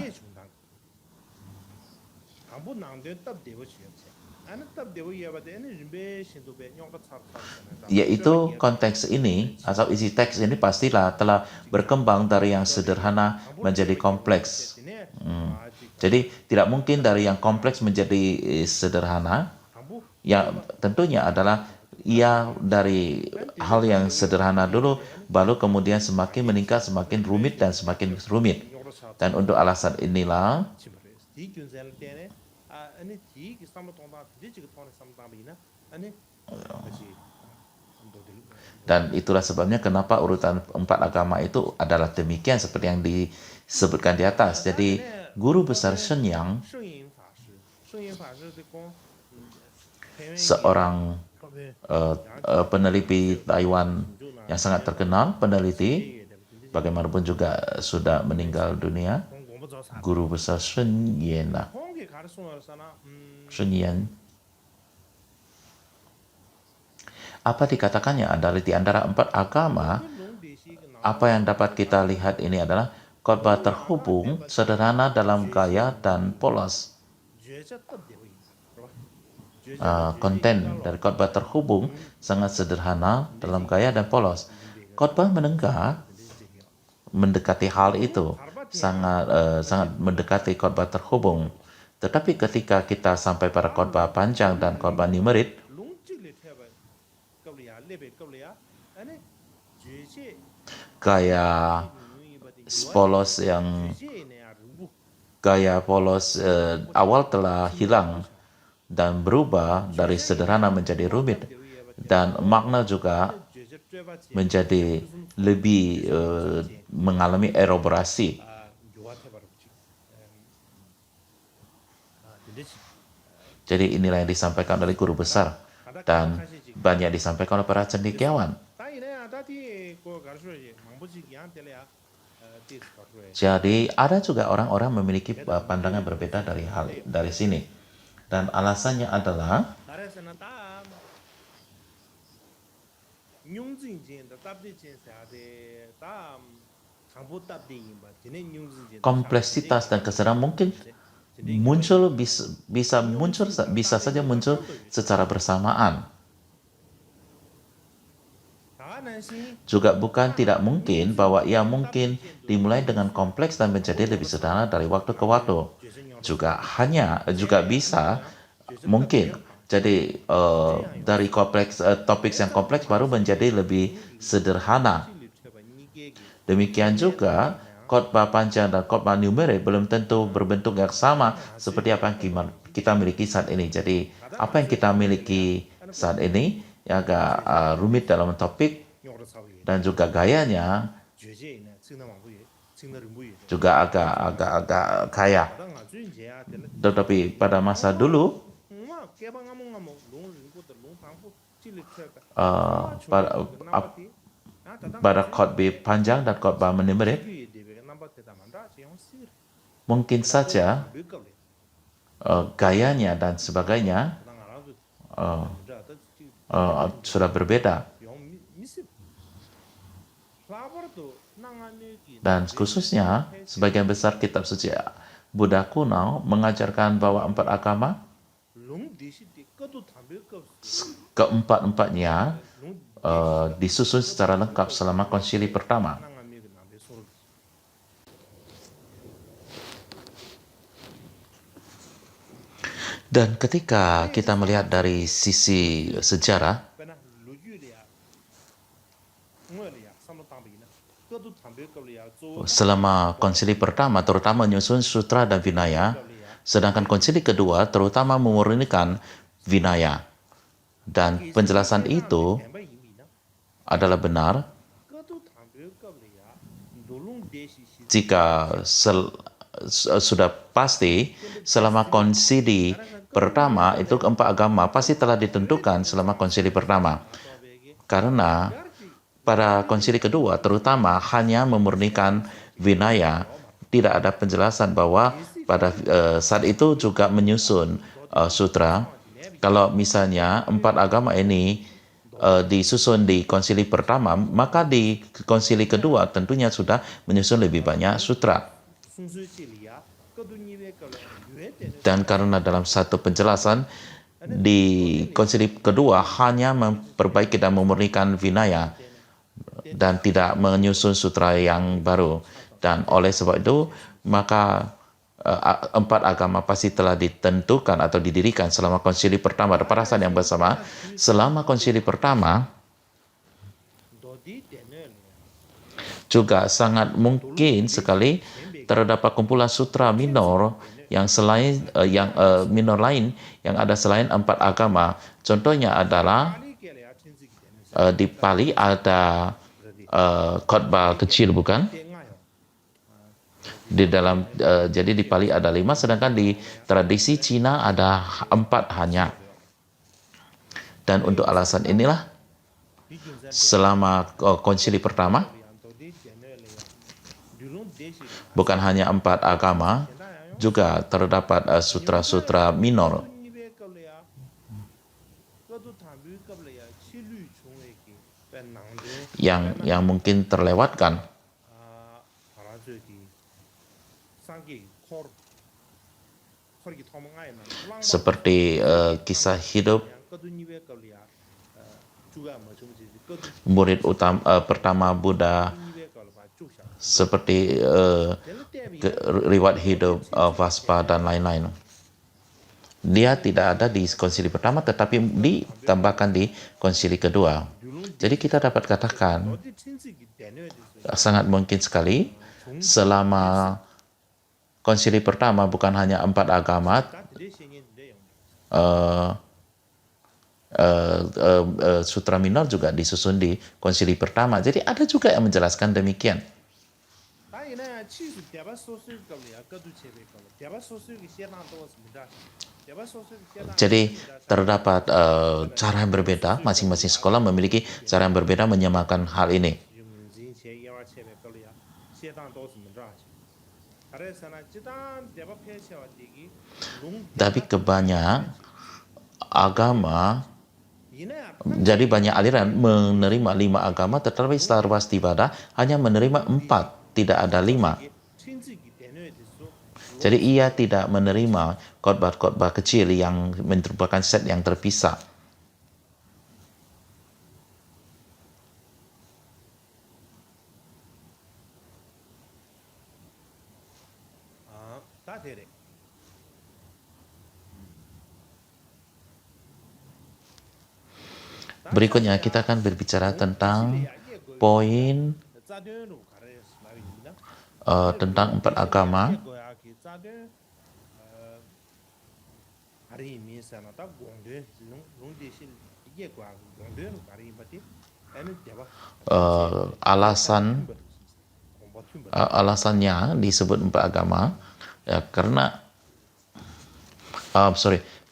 yaitu konteks ini atau isi teks ini pastilah telah berkembang dari yang sederhana menjadi kompleks. Jadi tidak mungkin dari yang kompleks menjadi sederhana. Ya tentunya adalah ia dari hal yang sederhana dulu, baru kemudian semakin meningkat, semakin rumit dan semakin rumit. Dan untuk alasan inilah dan itulah sebabnya kenapa urutan 4 agama itu adalah demikian seperti yang disebutkan di atas. Jadi guru besar Shenyang, seorang peneliti Taiwan yang sangat terkenal, peneliti, bagaimanapun juga sudah meninggal dunia, guru besar Sun Yan. Apa dikatakannya adalah di antara 4 agama, apa yang dapat kita lihat ini adalah khotbah terhubung, sederhana dalam gaya dan polos. Konten dari khotbah terhubung sangat sederhana dalam gaya dan polos. Khotbah menengah mendekati hal itu, sangat mendekati khotbah terhubung. Tetapi ketika kita sampai pada khotbah panjang dan khotbah numerik, gaya polos awal telah hilang dan berubah dari sederhana menjadi rumit, dan makna juga menjadi lebih mengalami elaborasi. Jadi inilah yang disampaikan oleh guru besar dan banyak disampaikan oleh para cendekiawan. Jadi ada juga orang-orang memiliki pandangan berbeda dari sini. Dan alasannya adalah kompleksitas dan kesadaran mungkin bisa saja muncul secara bersamaan. Juga bukan tidak mungkin bahwa ia mungkin dimulai dengan kompleks dan menjadi lebih sederhana dari waktu ke waktu. Juga bisa mungkin jadi dari topik yang kompleks baru menjadi lebih sederhana. Demikian juga khotbah panjang dan khotbah numerik belum tentu berbentuk yang sama seperti apa yang kita miliki saat ini. Jadi apa yang kita miliki saat ini yang agak rumit dalam topik dan juga gayanya juga agak kaya. Tetapi pada masa dulu pada khotbah panjang dan khotbah numerik mungkin saja gayanya dan sebagainya sudah berbeda. Dan khususnya sebagian besar kitab suci Buddha kuno mengajarkan bahwa 4 agama keempat-empatnya disusun secara lengkap selama konsili pertama. Dan ketika kita melihat dari sisi sejarah, selama konsili pertama terutama menyusun sutra dan vinaya, sedangkan konsili kedua terutama memurnikan vinaya. Dan penjelasan itu adalah benar jika sudah pasti selama konsili pertama itu keempat agama pasti telah ditentukan selama konsili pertama. Karena pada konsili kedua terutama hanya memurnikan vinaya, tidak ada penjelasan bahwa pada saat itu juga menyusun sutra. Kalau misalnya 4 agama ini disusun di konsili pertama, maka di konsili kedua tentunya sudah menyusun lebih banyak sutra. Dan karena dalam satu penjelasan di konsili kedua hanya memperbaiki dan memurnikan vinaya dan tidak menyusun sutra yang baru, dan oleh sebab itu maka 4 agama pasti telah ditentukan atau didirikan selama konsili pertama. Ada perasaan yang bersama selama konsili pertama juga sangat mungkin sekali terdapat kumpulan sutra minor yang selain minor lain yang ada selain 4 agama. Contohnya adalah di Pali ada khotbah kecil, bukan? Di dalam jadi di Pali ada 5, sedangkan di tradisi Cina ada 4 hanya. Dan untuk alasan inilah selama konsili pertama bukan hanya 4 agama, juga terdapat sutra-sutra minor yang mungkin terlewatkan, seperti kisah hidup murid pertama Buddha, seperti riwayat hidup Vaspa dan lain-lain. Dia tidak ada di konsili pertama tetapi ditambahkan di konsili kedua. Jadi kita dapat katakan sangat mungkin sekali selama konsili pertama bukan hanya 4 agama, sutra minor juga disusun di konsili pertama. Jadi ada juga yang menjelaskan demikian. 치수 대바 소수 거야. 그도 제베 거. 대바 소수 그 시장 또 있습니다. 대바 소수 시장 Jadi terdapat cara yang berbeda, masing-masing sekolah memiliki cara yang berbeda menyamakan hal ini. Tapi kebanyakan agama, jadi banyak aliran menerima 5 agama, tetapi setelah ibadah hanya menerima 4, tidak ada 5. Jadi ia tidak menerima khotbah-khotbah kecil yang merupakan set yang terpisah. Berikutnya kita akan berbicara tentang poin tentang 4 agama. Alasannya disebut 4 agama ya, karena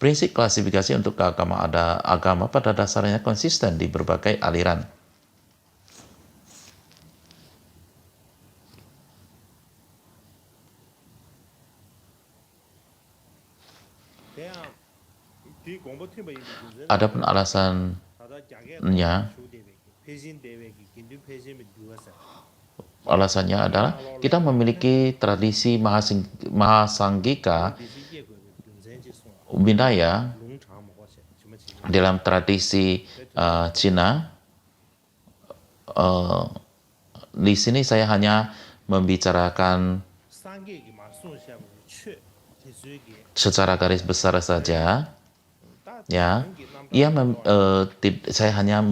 prinsip klasifikasi untuk agama pada dasarnya konsisten di berbagai aliran. Adapun alasannya adalah kita memiliki tradisi Mahasanggika Vinaya. Dalam tradisi Cina, di sini saya hanya membicarakan secara garis besar saja. Ya, saya hanya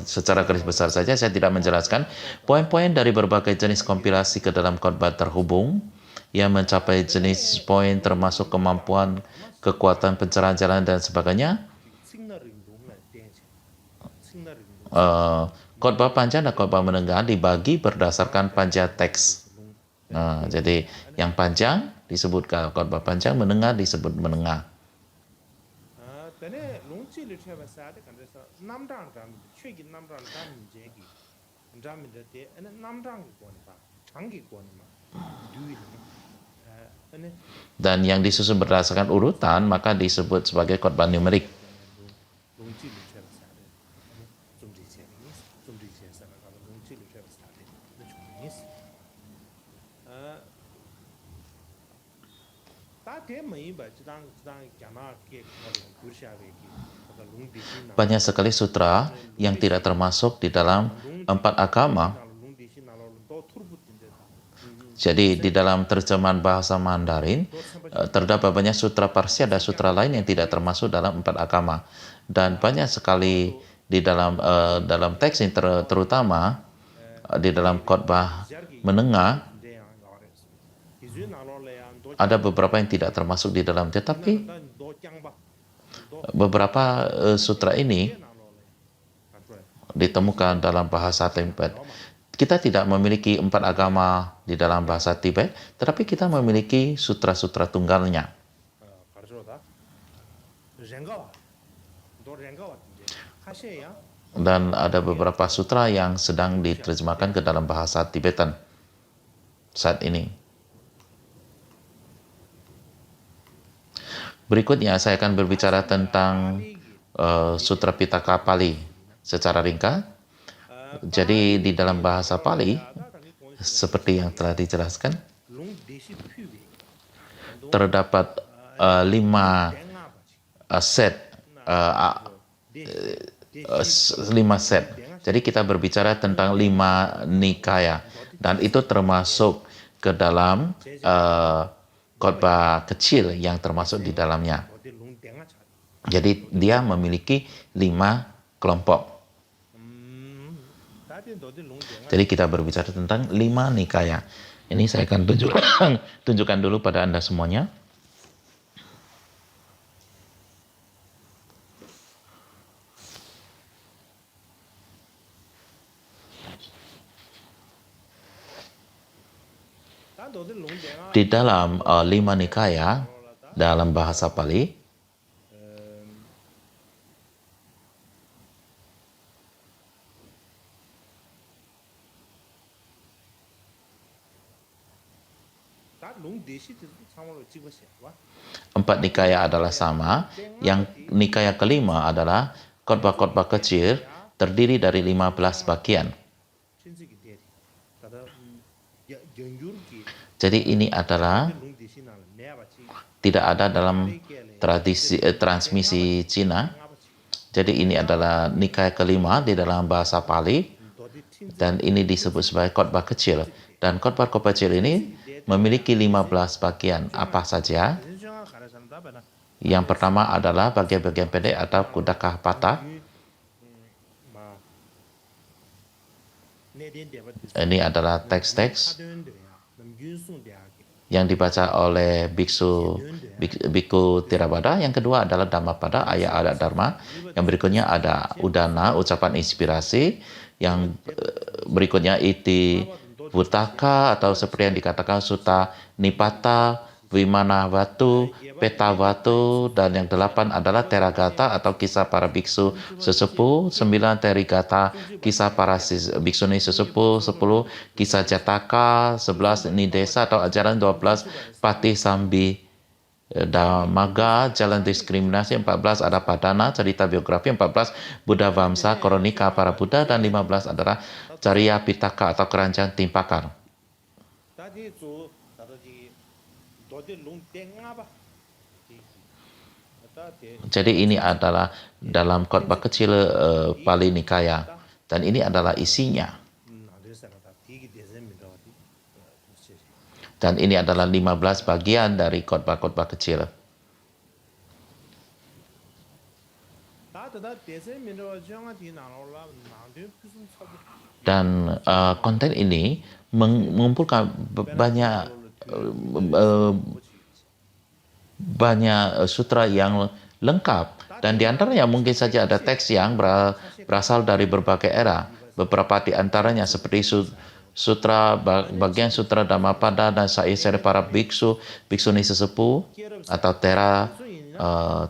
secara garis besar saja, saya tidak menjelaskan poin-poin dari berbagai jenis kompilasi ke dalam khotbah terhubung yang mencapai jenis poin termasuk kemampuan, kekuatan pencerahan jalan dan sebagainya. Khotbah panjang dan khotbah menengah dibagi berdasarkan panja teks. Nah, jadi yang panjang disebut khotbah panjang, menengah disebut menengah. Dan yang disusun berdasarkan urutan maka disebut sebagai khotbah numerik. Banyak sekali sutra yang tidak termasuk di dalam 4 agama. Jadi di dalam terjemahan bahasa Mandarin terdapat banyak sutra parsial dan sutra lain yang tidak termasuk dalam 4 agama. Dan banyak sekali di dalam teks yang terutama di dalam khotbah menengah ada beberapa yang tidak termasuk di dalam, tetapi beberapa sutra ini ditemukan dalam bahasa Tibet. Kita tidak memiliki 4 agama di dalam bahasa Tibet, tetapi kita memiliki sutra-sutra tunggalnya. Dan ada beberapa sutra yang sedang diterjemahkan ke dalam bahasa Tibetan saat ini. Berikutnya saya akan berbicara tentang Sutra Pitaka Pali secara ringkas. Jadi di dalam bahasa Pali, seperti yang telah dijelaskan, terdapat 5 set. Jadi kita berbicara tentang 5 nikaya, dan itu termasuk ke dalam khotbah kecil yang termasuk di dalamnya. Jadi dia memiliki 5 kelompok. Jadi kita berbicara tentang 5 nikaya. Ini saya akan tunjukkan dulu pada Anda semuanya. Di dalam lima nikaya dalam bahasa Pali, empat nikaya adalah sama. Yang nikaya kelima adalah khotbah-khotbah kecil terdiri dari 15 bagian. Jadi ini adalah tidak ada dalam transmisi Cina. Jadi ini adalah nikaya kelima di dalam bahasa Pali, dan ini disebut sebagai khotbah kecil. Dan khotbah-khotbah kecil ini memiliki 15 bagian. Apa saja? Yang pertama adalah bagian-bagian pendek atau kudakah patah. Ini adalah teks-teks yang dibaca oleh biku Theravada. Yang kedua adalah Dhammapada, ayat-ayat Dharma. Yang berikutnya ada Udana, ucapan inspirasi. Yang berikutnya Iti Butaka, atau seperti yang dikatakan Sutta Nipata, Vimana Vatu, Peta Vatu. Dan yang 8 adalah Teragata atau kisah para biksu sesepuh. 9 Terigata, kisah para biksuni sesepuh. 10 kisah Jataka. 11 Nidesa atau ajaran. 12 Patisambi Dhammaga, jalan diskriminasi. 14 ada Padana, cerita biografi. 14 Buddha Vamsa, kronika para Buddha. Dan 15 adalah Carya Pitaka atau keranjang timpakar. Jadi ini adalah dalam khotbah kecil Pali Nikaya, dan ini adalah isinya. Dan ini adalah 15 bagian dari khotbah-khotbah kecil. Dan konten ini mengumpulkan banyak sutra yang lengkap, dan di antaranya mungkin saja ada teks yang berasal dari berbagai era. Beberapa di antaranya seperti sutra bagian sutra Dhammapada dan sair para biksu, biksuni sesepuh atau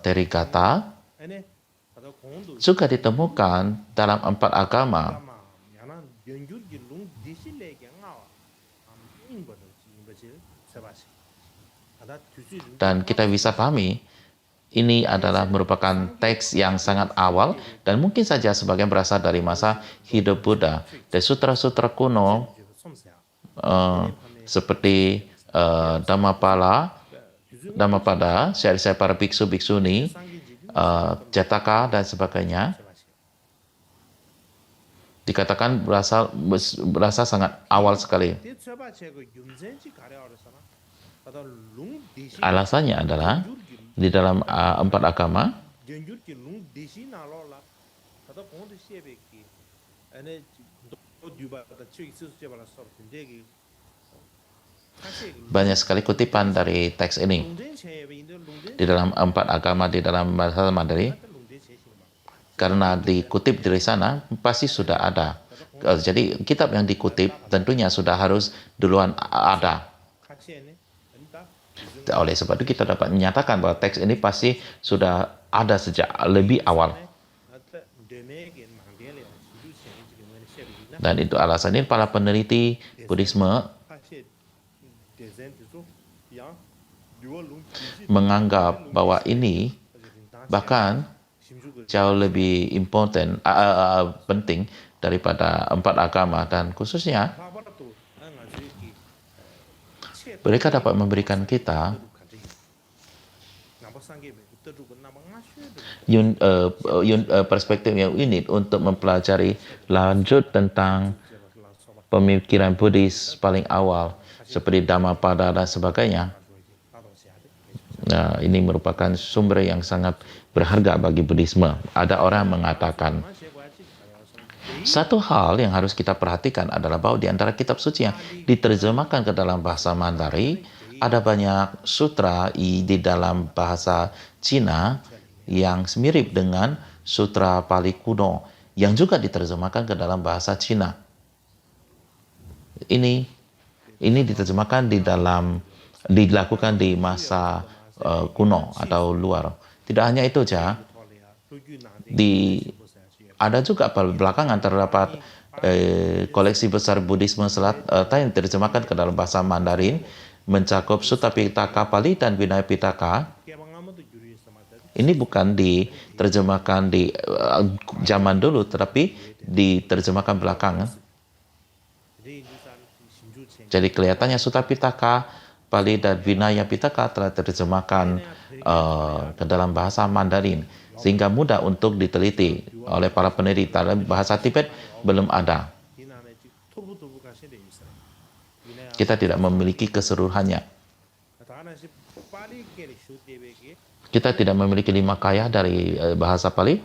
Terigata juga ditemukan dalam 4 agama. Dan kita bisa pahami ini adalah merupakan teks yang sangat awal dan mungkin saja sebagian berasal dari masa hidup Buddha. Dan sutra-sutra kuno seperti Dhammapada, syair-syair para biksu biksuni, Jataka dan sebagainya, dikatakan berasal sangat awal sekali. Alasannya adalah di dalam 4 agama banyak sekali kutipan dari teks ini. Di dalam 4 agama di dalam bahasa Mandarin, karena dikutip dari sana pasti sudah ada. Jadi kitab yang dikutip tentunya sudah harus duluan ada. Oleh sebab itu kita dapat menyatakan bahwa teks ini pasti sudah ada sejak lebih awal. Dan itu alasannya para peneliti Buddhisme menganggap bahwa ini bahkan jauh lebih penting daripada 4 agama, dan khususnya mereka dapat memberikan kita perspektif yang unik untuk mempelajari lanjut tentang pemikiran Buddhis paling awal seperti Dhammapada dan sebagainya. Nah, ini merupakan sumber yang sangat berharga bagi Buddhisme. Ada orang mengatakan satu hal yang harus kita perhatikan adalah bahwa di antara kitab suci yang diterjemahkan ke dalam bahasa Mandarin, ada banyak sutra di dalam bahasa Cina yang mirip dengan sutra Pali kuno yang juga diterjemahkan ke dalam bahasa Cina. Ini ini diterjemahkan dilakukan di masa kuno atau luar. Tidak hanya itu saja, ada juga belakangan terdapat koleksi besar Buddhisme Selatan yang diterjemahkan ke dalam bahasa Mandarin, mencakup Sutta Pitaka Pali dan Vinaya Pitaka. Ini bukan diterjemahkan di zaman dulu, tetapi diterjemahkan belakangan. Jadi kelihatannya Sutta Pitaka Pali dan Vinaya Pitaka telah diterjemahkan ke dalam bahasa Mandarin, sehingga mudah untuk diteliti oleh para peneliti. Dalam bahasa Tibet belum ada. Kita tidak memiliki keseluruhannya. Kita tidak memiliki 5 kaya dari bahasa Pali.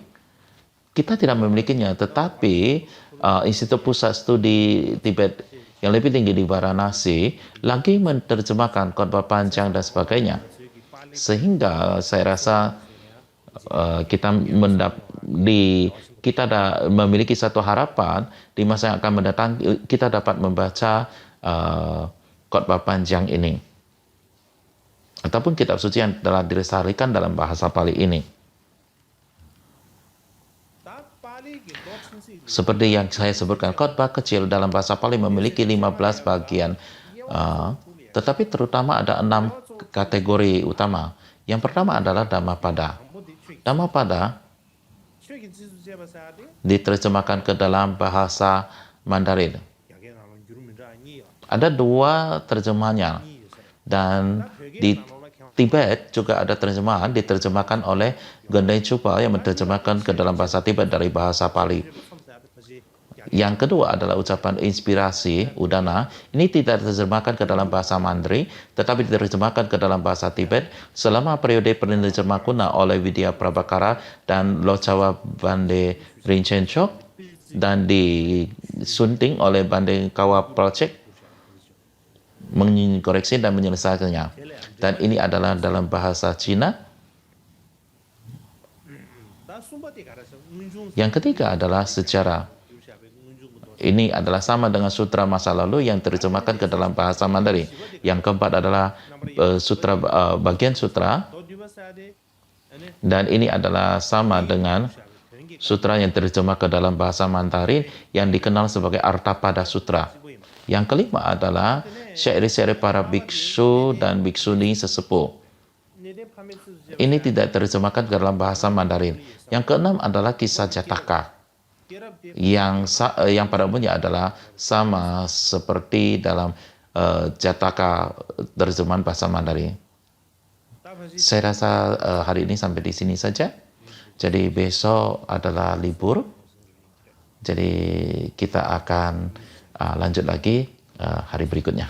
Kita tidak memilikinya, tetapi Institut Pusat Studi Tibet yang lebih tinggi di Varanasi lagi menerjemahkan khotbah panjang dan sebagainya. Sehingga saya rasa kita memiliki satu harapan di masa yang akan mendatang kita dapat membaca khotbah panjang ini ataupun kitab suci yang telah dilestarikan dalam bahasa Pali ini. Seperti yang saya sebutkan, khotbah kecil dalam bahasa Pali memiliki 15 bagian, tetapi terutama ada 6 kategori utama. Yang pertama adalah Dhammapada. Dhammapada diterjemahkan ke dalam bahasa Mandarin. Ada 2 terjemahannya, dan di Tibet juga ada terjemahan diterjemahkan oleh Gendai Chupa yang menerjemahkan ke dalam bahasa Tibet dari bahasa Pali. Yang kedua adalah ucapan inspirasi, Udana. Ini tidak diterjemahkan ke dalam bahasa Mandarin, tetapi diterjemahkan ke dalam bahasa Tibet selama periode penerjemah kuno oleh Widya Prabhakara dan Lochawa Bande Rinchen Chok, dan disunting oleh Bande Kawa Project, mengkoreksi dan menyelesaikannya. Dan ini adalah dalam bahasa Cina. Yang ketiga adalah sejarah. Ini adalah sama dengan sutra masa lalu yang terjemahkan ke dalam bahasa Mandarin. Yang keempat adalah bagian sutra. Dan ini adalah sama dengan sutra yang terjemah ke dalam bahasa Mandarin yang dikenal sebagai Arthapada Sutra. Yang kelima adalah syair-syair para biksu dan biksuni sesepuh. Ini tidak terjemahkan ke dalam bahasa Mandarin. Yang keenam adalah kisah Jataka, yang pada umumnya adalah sama seperti dalam Jataka terjemahan bahasa Mandarin. Saya rasa hari ini sampai di sini saja. Jadi besok adalah libur. Jadi kita akan lanjut lagi hari berikutnya.